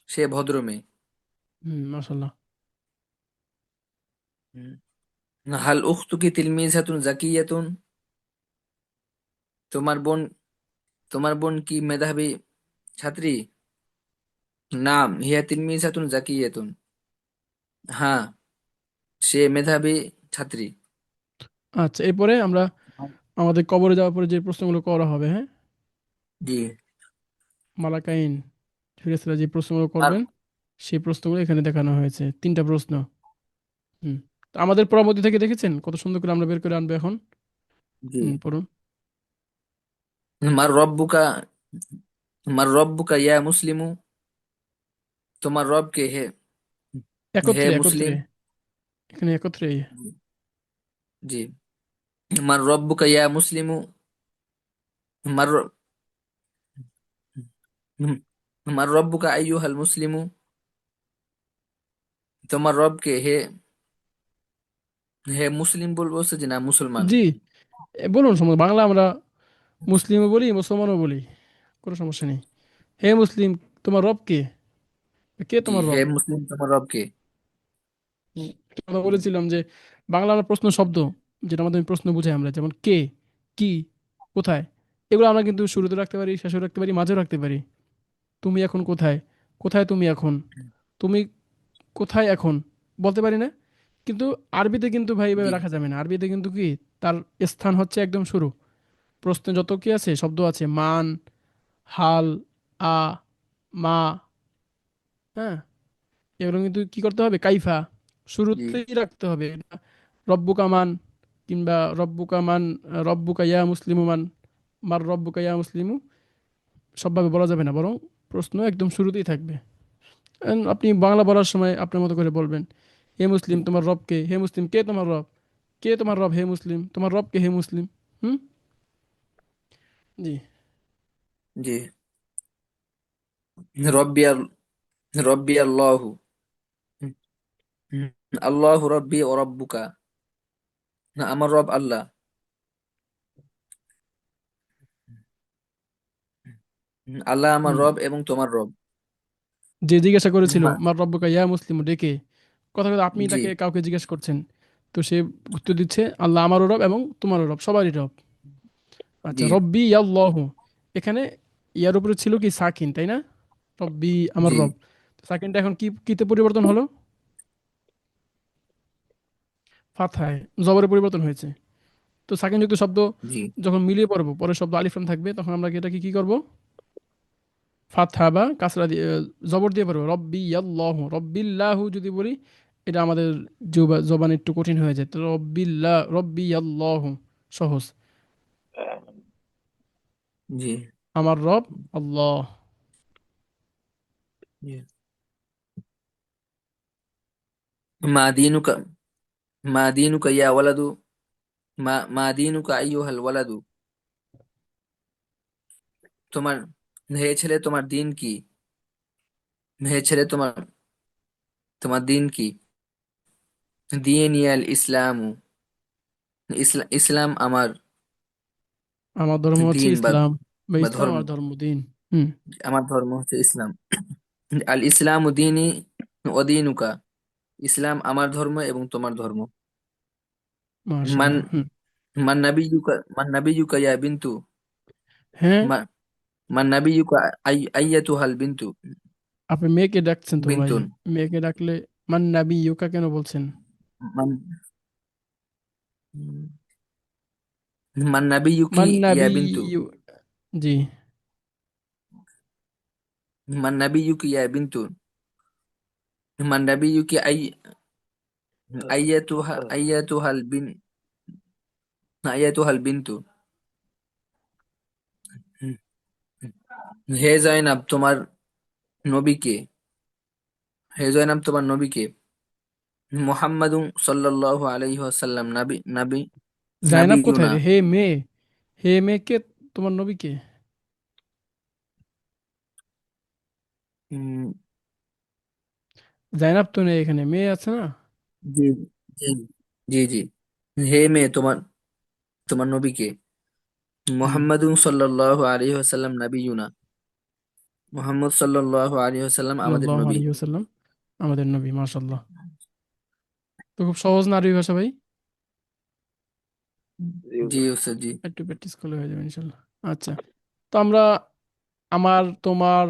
সে ভদ্র মেয়ে। মাশাল্লাহ। হুম। হাল উখতুকি তিলমিজাতুন জাকিয়াতুন, তোমার বোন, তোমার বোন কি মেধাবী ছাত্রী? নাম, হিয়া তিলমিজাতুন জাকিয়াতুন, হ্যাঁ, সে মেধাবী ছাত্রী। আচ্ছা, এরপরে আমরা আমাদের কবরে যাওয়ার পরে যে প্রশ্নগুলো করা হবে, হ্যাঁ, জি। মালাকাইন ফেরেশতারা যে প্রশ্নগুলো আর করবেন, সেই প্রশ্নগুলো এখানে দেখানো হয়েছে, তিনটা প্রশ্ন। হুম তো আমাদের পরবর্তী থেকে দেখেছেন কত সুন্দর করে আমরা বের করে আনবো এখন। জি। পড়ুন। মার রব্বুকা, মার রব্বুকা ইয়া মুসলিমু, তোমার রব কে হে? হে একত্রে একত্রে, মুসলিম। এখানে একত্রে। জি। জি। মার রব্বুকা ইয়া মুসলিমু, মার মার রব্বুকা আইয়ুহাল মুসলিমু, তোমার রব কে হে? হে মুসলিম বলবো হচ্ছে যে না মুসলমান? জি, বলুন সমস্যা, বাংলা আমরা মুসলিমও বলি মুসলমানও বলি, কোনো সমস্যা নেই। হে মুসলিম, তোমার রব কে? কে জি, তোমার হে রব? মুসলিম, তোমার রব কে? আমরা বলেছিলাম যে বাংলা আমরা প্রশ্ন শব্দ, যেটা মাধ্যমে প্রশ্ন বুঝাই আমরা, যেমন কে, কি, কোথায়, এগুলো আমরা কিন্তু শুরুতে রাখতে পারি, শেষে রাখতে পারি, মাঝেও রাখতে পারি। তুমি এখন কোথায়, কোথায় তুমি এখন, তুমি কোথায় এখন, বলতে পারি না? কিন্তু আরবিতে কিন্তু ভাই এভাবে জি, রাখা যাবে না। আরবিতে কিন্তু কি, তার স্থান হচ্ছে একদম শুরু। প্রশ্নে যত কি আছে শব্দ আছে, মান, হাল, আ, মা, হ্যাঁ, এগুলো কিন্তু কি করতে হবে, কাইফা, জি, শুরুতেই রাখতে হবে। রব্বুকা মান, কিংবা রব্বুকা মান, রব্বুকা ইয়া মুসলিমু মান, মার রব্বুকা ইয়া মুসলিমু, সবভাবে বলা যাবে না, বরং প্রশ্ন একদম শুরুতেই থাকবে। আপনি বাংলা বলার সময় আপনার মতো করে বলবেন, হে মুসলিম তোমার রব কে? হে মুসলিম, কে তোমার রব? কে তোমার রব? হে মুসলিম, তোমার রব কে? হে মুসলিম। হুম জি। জি। রব্বি রব্বি আল্লাহু, আল্লাহু রব্বি ও রব্বুকা, না আমার রব আল্লাহ। আল্লাহ আমার হুম রব এবং তোমার রব। যে জিজ্ঞাসা করেছিল মা- মার রব্বুকা ইয়া মুসলিম ডেকে, কথা কথা আপনি জি, তাকে কাউকে জিজ্ঞেস করছেন, তো সে উত্তর দিচ্ছে আল্লাহ আমারও রব এবং তোমারও রব, সবারই রব। আচ্ছা, জি, রব্বি ইয়াল্লাহু, এখানে ইয়ার উপরে ছিল কি সাকিন, তাই না? রব্বি আমার জি, রব, তো সাকিনটা এখন কি কিতে পরিবর্তন হলো? ফাতহায়, জবরে পরিবর্তন হয়েছে। তো সাকিন যুক্ত শব্দ জি, যখন মিলিয়ে পড়বো, পরের শব্দ আলিফ লাম থাকবে, তখন আমরা কি এটাকে কি করব, ফাতহা বা কাসরা দিয়ে, জবর দিয়ে পড়বো। রব্বি ইয়াল্লাহু, রব্বিল্লাহু যদি বলি, এটা আমাদের জবান একটু কঠিন হয়ে যায়। তো রব্বিল্লাহ, রব্বি ইয়াল্লাহু সহজ, জি, আমার রব আল্লাহ। জি। মা দিনুকা, মা দিনুকা ইয়া ওয়ালাদু, মা দিনুকা আইয়ুহাল ওয়ালাদু, তোমার, হে ছেলে তোমার দিন কি? হে ছেলে, তোমার তোমার দিন কি? দিনিয়াল ইসলামু, ইসলাম আমার আমার ধর্ম হচ্ছে দিন, বা ইসলাম, বা বা ইসলাম ধর্ম। আমার ধর্ম, দিন। হুম। আমার ধর্ম হচ্ছে ইসলাম। আল ইসলামু দিনী ও দিনুকা, ইসলাম আমার ধর্ম এবং তোমার ধর্ম। মান মাশাআল্লাহ। হুম। মান নাবিয়ুকা ইয়া বিনতু, হ্যাঁ, মা- মান নাবিয়ুকা আইয়াতুহাল বিনতু, আপনি মেয়েকে ডাকছেন তো ভাই। বিনতুন। মেয়েকে ডাকলে মান নাবি ইউকা কেন বলছেন? মান মান নাবিয়ুকি মান ইয়া নাবি বিনতু, ইউ, জি। মান নাবিয়ুকি ইয়া বিনতু, মান নাবিয়ুকি আইয়াতুহাল আইয়াতুহাল বিনতু। হে জয়নাব, তোমার নবী কে? হে জয়নাব, তোমার নবী কে? মুহাম্মাদুন সাল্লাল্লাহু আলাইহি ওয়াসাল্লাম, নবী নবী জাইনাব কোথায় নবিয়ুনা। রে? হে মেয়ে, হে মেয়ে কে? তোমার নবী কে? উম, জাইনাব তো নেই এখানে, মেয়ে আছে না? জি জি জি জি। হে মেয়ে, তোমার তোমার নবী কে? হুম। মুহাম্মাদুন সাল্লাল্লাহু আলাইহি ওয়াসাল্লাম নবিয়ুনা, মুহাম্মদ সাল্লাল্লাহু আলাইহি ওয়াসাল্লাম আমাদের সাল্লাল্লাহু নবী। আলাইহি ওয়াসাল্লাম আমাদের নবী। মাশাআল্লাহ। তো খুব সহজ না আরবি ভাষা ভাই? জি ওস্তাদ জি। একটু প্র্যাকটিস করলে হয়ে যাবে ইনশাল্লাহ। আচ্ছা, তো আমরা আমার তোমার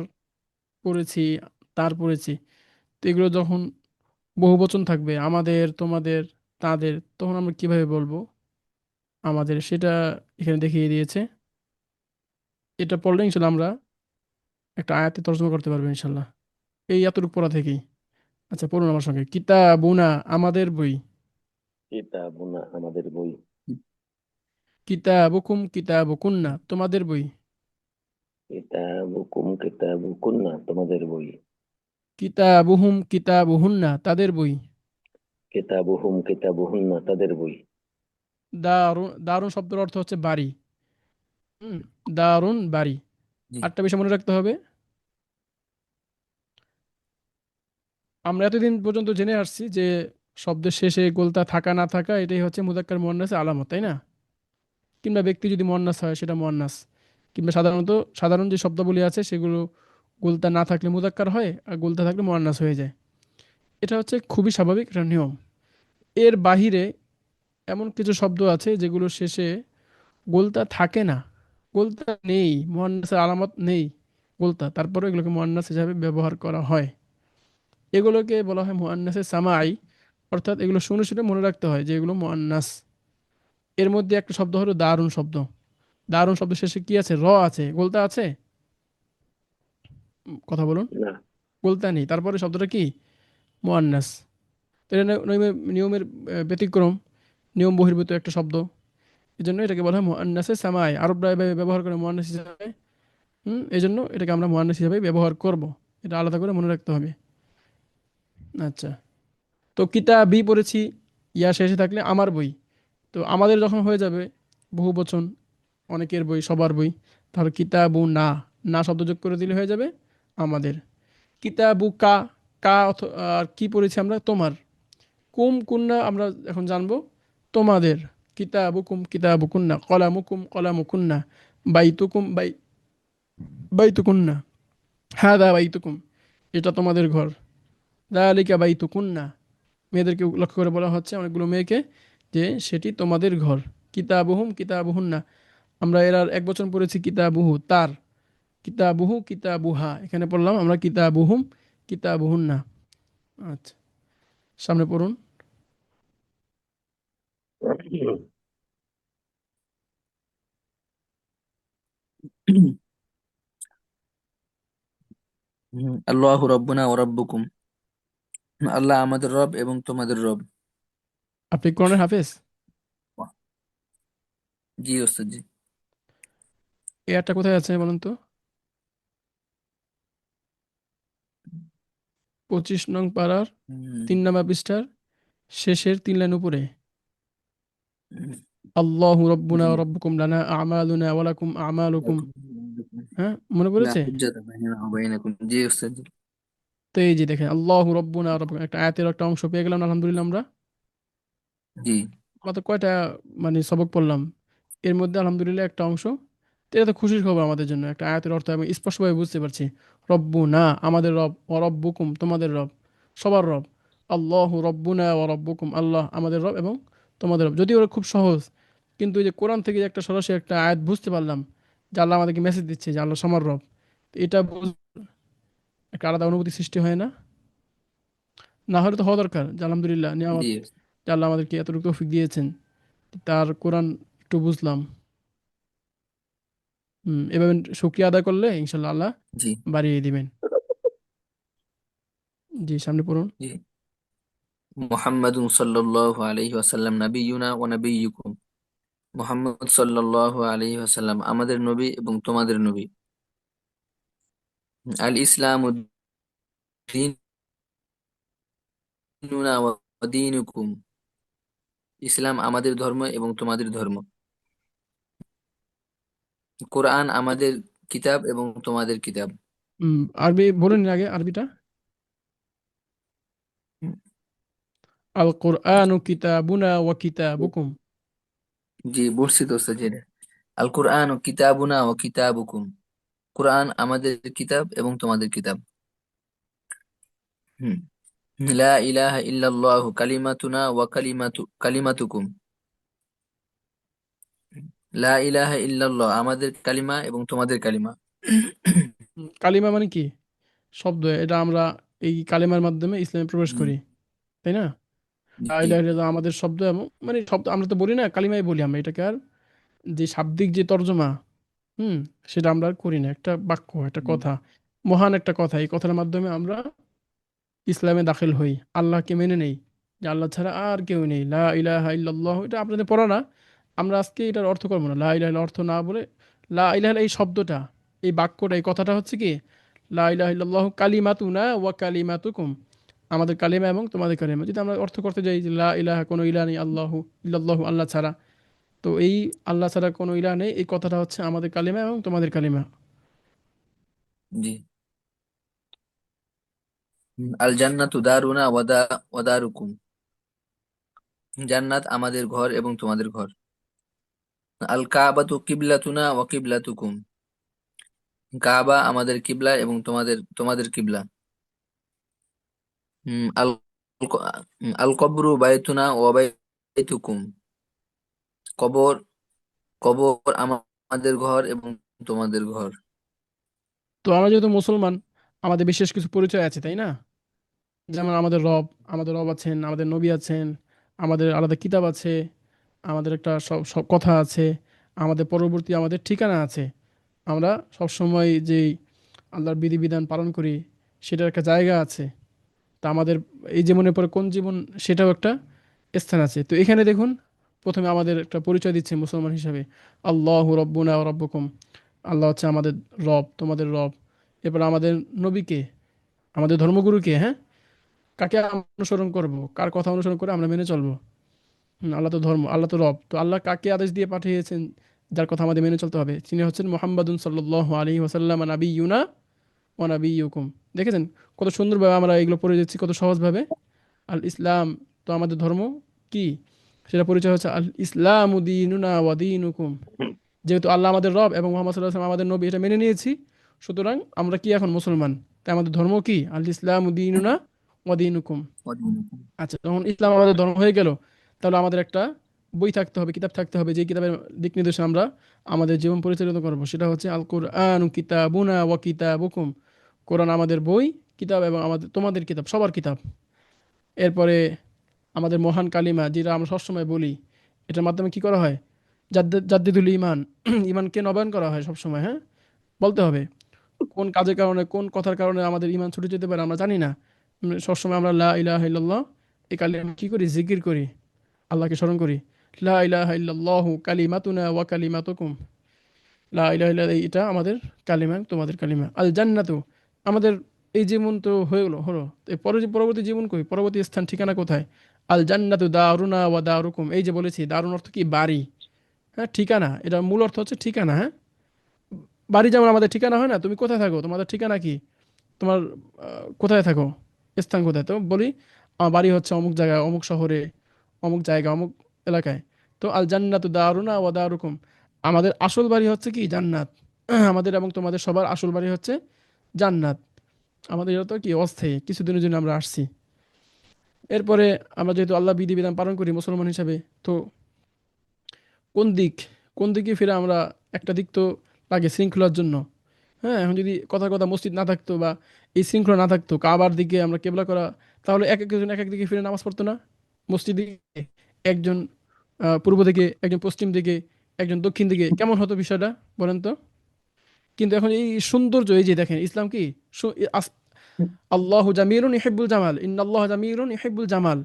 পড়েছি, তার পড়েছি। তো এগুলো যখন বহু বচন থাকবে, আমাদের, তোমাদের, তাদের, তখন আমরা কিভাবে বলবো আমাদের, সেটা এখানে দেখিয়ে দিয়েছে। এটা পড়লে ইনশাল্লাহ আমরা একটা আয়াতে তর্জমা করতে পারবো ইনশাল্লাহ, এই এতটুকু পড়া থেকেই। আচ্ছা, পড়ুন আমার সঙ্গে। কিতাবুনা আমাদের বই, কিতাবুনা আমাদের বই, কিতাবুকুম কিতাবুকুন্না তোমাদের বই, কিতাবুকুম কিতাবুকুন্না তোমাদের বই, কিতাবুহুম কিতাবুহুন্না তাদের বই। কিতাবুহুম কিতাবুহুন্না তাদের বই। দারুন, দারুন শব্দের অর্থ হচ্ছে বাড়ি। হুম, দারুন বাড়ি। জি আরেকটা বিষয় মনে রাখতে হবে, আমরা এতদিন পর্যন্ত জেনে আসছি যে শব্দের শেষে গোলতা থাকা না থাকা এটাই হচ্ছে মুযাক্কার মুয়ান্নাসের আলামত, তাই না? কিংবা ব্যক্তি যদি মুয়ান্নাস হয় সেটা মুয়ান্নাস, কিংবা সাধারণত সাধারণ যে শব্দাবলী আছে সেগুলো গোলতা না থাকলে মুযাক্কার হয় আর গোলতা থাকলে মুয়ান্নাস হয়ে যায়। এটা হচ্ছে খুবই স্বাভাবিক, এটা নিয়ম। এর বাহিরে এমন কিছু শব্দ আছে যেগুলো শেষে গোলতা থাকে না, গোলতা নেই, মুয়ান্নাসের আলামত নেই গোলতা, তারপরে এগুলোকে মুয়ান্নাস হিসাবে ব্যবহার করা হয়। এগুলোকে বলা হয় মুয়ান্নাসে সামাই, অর্থাৎ এগুলো শুনে শুনে মনে রাখতে হয় যে এগুলো মুয়ান্নাস। এর মধ্যে একটা শব্দ হলো দারুণ শব্দ। দারুণ শব্দ শেষে কি আছে? র আছে, গোলতা আছে? কথা বলুন। না, গোলতা নেই, তারপরে শব্দটা কি? মুয়ান্নাস। তো এটা নিয়মের ব্যতিক্রম, নিয়ম বহির্ভূত একটা শব্দ। এই জন্য এটাকে বলা হয় মুয়ান্নাসে সামাই, আরবরা এভাবে ব্যবহার করে মুয়ান্নাস হিসাবে। এই জন্য এটাকে আমরা মুয়ান্নাস হিসাবে ব্যবহার করব, এটা আলাদা করে মনে রাখতে হবে। আচ্ছা, তো কিতাবি পড়েছি, ইয়া শেষে থাকলে আমার বই। তো আমাদের যখন হয়ে যাবে বহু বচন, অনেকের বই, সবার বই, তাহলে কিতাবু না, না শব্দ যোগ করে দিলে হয়ে যাবে আমাদের। কিতাবু কা, কা আর কি পড়েছি আমরা? তোমার। কুম কুন্না আমরা এখন জানবো তোমাদের। কিতাবু কুম কিতাবু কুন্না, কলামুকুম কলামু কুন্না, বাইতুকুম বাইতুকুন্না, হাদা বাইতুকুম, এটা তোমাদের ঘর। দালিকা বাইতুকুন্না, মেয়েদেরকে লক্ষ্য করে বলা হচ্ছে, অনেকগুলো মেয়েকে, যে সেটি তোমাদের ঘর। কিতাবুহুম কিতাবুহুন্না, আমরা এর আর এক বচন পড়েছি কিতাবুহু তার। কিতাবুহু কিতাবুহা, এখানে পড়লাম আমরা কিতাবুহুম কিতাবুহুন্না। আচ্ছা, সামনে পড়ুন। আল্লাহু রব্বুনা ওয়া রাব্বুকুম, আল্লাহ আমাদের রব এবং তোমাদের রব। আপনি কোরআনের হাফেজ? জি ওস্তাদ জি। এই আয়াতটা কোথায় আছে বলুন তো? 25 নং পারার হুম, 3 নম্বর পৃষ্ঠার শেষের 3 লাইন উপরে। আল্লাহু রব্বুনা জি। ওয়া রব্বুকুম লানা আমালুনা ওয়া লাকুম আমালুকুম। হ্যাঁ, মনে লা পড়েছে? হুজ্জাতা বাইনানা ওয়া বাইনাকুম। জি ওস্তাদ জি। তো এই যে দেখেন আল্লাহু রব্বুনা রব্বুকুম, একটা আয়াতের একটা অংশ পেয়ে গেলাম না, আলহামদুলিল্লাহ। আমরা জি মাত্র কয়টা মানে সবক পড়লাম, এর মধ্যে আলহামদুলিল্লাহ একটা অংশ। তো এটা তো খুশির খবর আমাদের জন্য, একটা আয়াতের অর্থ আমি স্পষ্টভাবে বুঝতে পারছি। রব্বু না আমাদের রব, ও রব্বুকুম তোমাদের রব, সবার রব। আল্লাহু রব্বুনা ও রব্বুকুম, আল্লাহ আমাদের রব এবং তোমাদের রব। যদিও ওরা খুব সহজ, কিন্তু এই যে কোরআন থেকে যে একটা সরাসরি একটা আয়াত বুঝতে পারলাম যে আল্লাহ আমাদেরকে মেসেজ দিচ্ছে যে আল্লাহ সবার রব, তো এটা একটা আলাদা অনুভূতি সৃষ্টি হয় না? না হলে তো হওয়া দরকার যে আলহামদুলিল্লাহ নিয়ামত, জি যে আল্লাহ আমাদেরকে এতটুকু তৌফিক দিয়েছেন, তার কোরআন একটু বুঝলাম। এভাবে শুকরিয়া আদায় করলে ইনশাল্লাহ আল্লাহ জি বাড়িয়ে দিবেন। জি, সামনে পড়ুন। জি। মুহাম্মাদুন সাল্লাল্লাহু আলাইহি ওয়াসাল্লাম নাবিয়ুনা ওয়া নাবিয়্যুকুম। মুহাম্মদ সাল্লাল্লাহু আলাইহি ওয়াসাল্লাম আমাদের নবী এবং তোমাদের নবী। আল ইসলামু দীনুনা ওয়া দীনুকুম। ইসলাম আমাদের ধর্ম এবং তোমাদের ধর্ম। কোরআন আমাদের কিতাব এবং তোমাদের কিতাব। আরবি বলুন এর আগে আরবিটা। আল কোরআনু কিতাবুনা ওয়া কিতাবুকুম। জি বলছি তো স্যার, আল কুরআন কিতাবুনা ওয়া কিতাবুকুম। কোরআন আমাদের কিতাব এবং তোমাদের কিতাব। হুম। লা ইলাহা ইল্লাল্লাহু কালিমাতুনা ওয়া কালিমাতুকুম। লা ইলাহা ইল্লাল্লাহ আমাদের কালিমা এবং তোমাদের কালিমা। কালিমা মানে কি? শব্দ, এটা আমরা এই কালিমার মাধ্যমে ইসলামে প্রবেশ হুম, করি, তাই না? লা জি ইলাহা ইল্লাল্লাহ আমাদের শব্দ, এবং মানে শব্দ আমরা তো বলি না, কালিমাই বলি আমরা এটাকে। আর যে শাব্দিক যে তর্জমা, হুম সেটা আমরা আর করি না। একটা বাক্য, একটা হুম, কথা, মহান একটা কথা, এই কথার মাধ্যমে আমরা ইসলামে দাখিল হই, আল্লাহকে মেনে নেই যে আল্লাহ ছাড়া আর কেউ নেই। লা ইলাহা ইল্লাল্লাহ, এটা আপনাদের পড়া না, আমরা আজকে এটার অর্থ করবো না। লা ইলাহা ইল্লাল্লাহ অর্থ না বলে, লা ইলাহা ইল্লাল্লাহ এই শব্দটা, এই বাক্যটা, এই কথাটা হচ্ছে কি, লা ইলাহা ইল্লাল্লাহু কালিমাতুনা ওয়া কালিমাতুকুম, আমাদের কালিমা এবং তোমাদের কালিমা। যদি আমরা অর্থ করতে যাই যে লা ইলাহা, কোনো ইলাহ নেই, আল্লাহু ইল্লাল্লাহু আল্লাহ ছাড়া, তো এই আল্লাহ ছাড়া কোনো ইলাহ নেই, এই কথাটা হচ্ছে আমাদের কালিমা এবং তোমাদের কালিমা। জি। আল জান্নাতু দারুনা ওয়া দারুকুম। জান্নাত আমাদের ঘর এবং তোমাদের ঘর। আল কাবাতু কিবলাতুনা ওয়া কিবলাতুকুম। কাবা আমাদের কিবলা এবং তোমাদের তোমাদের কিবলা। আল আল কবরু বাইতুনা ওয়া বাইতুকুম। কবর কবর আমাদের ঘর এবং তোমাদের ঘর। তো আমরা যেহেতু মুসলমান, আমাদের বিশেষ কিছু পরিচয় আছে, তাই না? যেমন আমাদের রব আছেন, আমাদের নবী আছেন, আমাদের আলাদা কিতাব আছে, আমাদের একটা সব সব কথা আছে, আমাদের পরবর্তী আমাদের ঠিকানা আছে। আমরা সব সময় যেই আল্লাহর বিধিবিধান পালন করি, সেটার একটা জায়গা আছে। তা আমাদের এই জীবনের পরে কোন জীবন, সেটাও একটা স্থান আছে। তো এখানে দেখুন, প্রথমে আমাদের একটা পরিচয় দিচ্ছে মুসলমান হিসাবে, আল্লাহু রব্বুনা ওয়া রব্বুকুম, আল্লাহ হচ্ছে আমাদের রব, তোমাদের রব। এরপর আমাদের নবীকে, আমাদের ধর্মগুরুকে, হ্যাঁ, কাকে আমরা অনুসরণ করব, কার কথা অনুসরণ করে আমরা মেনে চলবো। আল্লাহ তো ধর্ম, আল্লাহ তো রব, তো আল্লাহ কাকে আদেশ দিয়ে পাঠিয়েছেন, যার কথা আমাদের মেনে চলতে হবে, তিনি হচ্ছেন মুহাম্মাদুন সাল্লাল্লাহু আলাইহি ওয়াসাল্লাম নাবিয়ুনা ওয়া নাবিয়্যুকুম। দেখেছেন কত সুন্দরভাবে আমরা এগুলো পড়ে যাচ্ছি, কত সহজভাবে। আল ইসলাম, তো আমাদের ধর্ম কি, সেটা পরিচয় হচ্ছে আল ইসলামু দীনুনা ওয়া দীনুকুম। যেহেতু আল্লাহ আমাদের রব এবং মুহাম্মদ সাল্লাল্লাহু আলাইহি ওয়াসাল্লাম আমাদের নবী, এটা মেনে নিয়েছি, সুতরাং আমরা কি এখন মুসলমান। তাই আমাদের ধর্ম কি, আল ইসলামু দীনুনা ওয়া দীনুকুম। আচ্ছা, যখন ইসলাম আমাদের ধর্ম হয়ে গেল, তাহলে আমাদের একটা বই থাকতে হবে, কিতাব থাকতে হবে, যে কিতাবের দিক নির্দেশে আমরা আমাদের জীবন পরিচালিত করব। সেটা হচ্ছে আল কোরআন কিতাবুনা ওয়া কিতাবুকুম। কোরআন আমাদের বই, কিতাব এবং আমাদের তোমাদের কিতাব, সবার কিতাব। এরপরে আমাদের মহান কালিমা, যেটা আমরা সবসময় বলি, এটার মাধ্যমে কি করা হয়, জাদ্দিদুল ইমান, ইমানকে নবায়ন করা হয় সবসময়, হ্যাঁ, বলতে হবে। কোন কাজের কারণে, কোন কথার কারণে আমাদের ইমান ছুটে যেতে পারে আমরা জানি না। সবসময় আমরা লা ইলাহা ইল্লাল্লাহ এই কালিমা কি করি, জিকির করি, আল্লাহকে স্মরণ করি। লা ইলাহা ইল্লাল্লাহু কালিমাতুনা ওয়া কালিমাতুকুম। লা ইলাহা ইল্লাল্লাহ এটা আমাদের কালিমা, তোমাদের কালিমা। আল জান্নাতু, আমাদের এই জীবন তো হয়ে গেলো, হলো, তো এর পরবর্তী জীবন কই, পরবর্তী স্থান ঠিকানা কোথায়? আল জান্নাতু দারুনা ওয়া দারুকুম, এই যে বলেছি দারুন অর্থ কি, বাড়ি, হ্যাঁ, ঠিকানা, এটা মূল অর্থ হচ্ছে ঠিকানা, হ্যাঁ। বাড়ি যেমন আমাদের ঠিকানা হয় না, তুমি কোথায় থাকো, তোমাদের ঠিকানা কি? তোমার কোথায় থাকো, স্থান কোথায়? তো বলি আমার বাড়ি হচ্ছে অমুক জায়গায়, অমুক শহরে, অমুক জায়গা, অমুক এলাকায়। তো আল জান্নাতু দারুনা ওয়া দারুকুম, আমাদের আসল বাড়ি হচ্ছে কি জান্নাত। আমাদের এবং তোমাদের সবার আসল বাড়ি হচ্ছে জান্নাত। আমাদের এটা তো কি অস্থায়ী, কিছুদিনের জন্য আমরা আসছি। এরপরে আমরা যেহেতু আল্লাহ বিধিবিধান পালন করি মুসলমান হিসাবে, তো কোন দিক, কোন দিকে ফিরে আমরা, একটা দিক তো লাগে শৃঙ্খলার জন্য। হ্যাঁ, এখন যদি কথার কথা মসজিদ না থাকতো বা এই শৃঙ্খলা না থাকতো, কাবার দিকে আমরা কেবলা করা, তাহলে এক একজন এক এক দিকে ফিরে নামাজ পড়তো না? মসজিদ দিকে একজন পূর্ব দিকে, একজন পশ্চিম দিকে, একজন দক্ষিণ দিকে, কেমন হতো বিষয়টা বলেন তো? কিন্তু এখন এই সৌন্দর্য, এই যে দেখেন ইসলাম কি আল্লাহু জামিলুন ইহিব্বুল জামাল, ইন্নাল্লাহ জামিলুন ইহিব্বুল জামাল।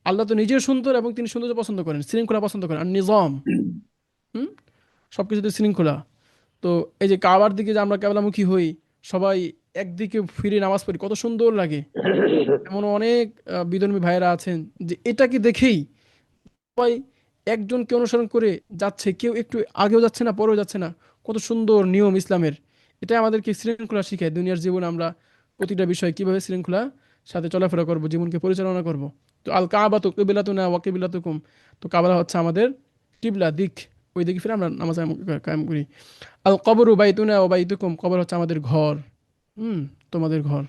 আল্লাহ তো নিজেও সুন্দর এবং তিনি সৌন্দর্য পছন্দ করেন, শৃঙ্খলা পছন্দ করেন, আর নিজাম, হুম, সবকিছুতে শৃঙ্খলা। তো এই যে কাবার দিকে যে আমরা কেবলামুখী হই, সবাই একদিকে ফিরে নামাজ পড়ি, কত সুন্দর লাগে। এমন অনেক বিধর্মী ভাইয়েরা আছেন যে এটাকে দেখেই সবাই একজনকে অনুসরণ করে যাচ্ছে, কেউ একটু আগেও যাচ্ছে না পরেও যাচ্ছে না। কত সুন্দর নিয়ম ইসলামের! এটা আমাদেরকে শৃঙ্খলা শিখায়, দুনিয়ার জীবনে আমরা প্রতিটা বিষয় কিভাবে শৃঙ্খলা সাথে চলাফেরা করব, জীবনকে পরিচালনা করব। তো আল কাবাতু কিবলাতুনা ওয়া কিবলাতুকুম, তো কাবা হচ্ছে আমাদের কিবলা, দিক। ওই দিকে ফিরে আমরা নামাজ কায়েম করি। আল কবরু বাইতুনা ওয়া বাইতুকুম, কবর হচ্ছে আমাদের ঘর, হুম, তোমাদের ঘর।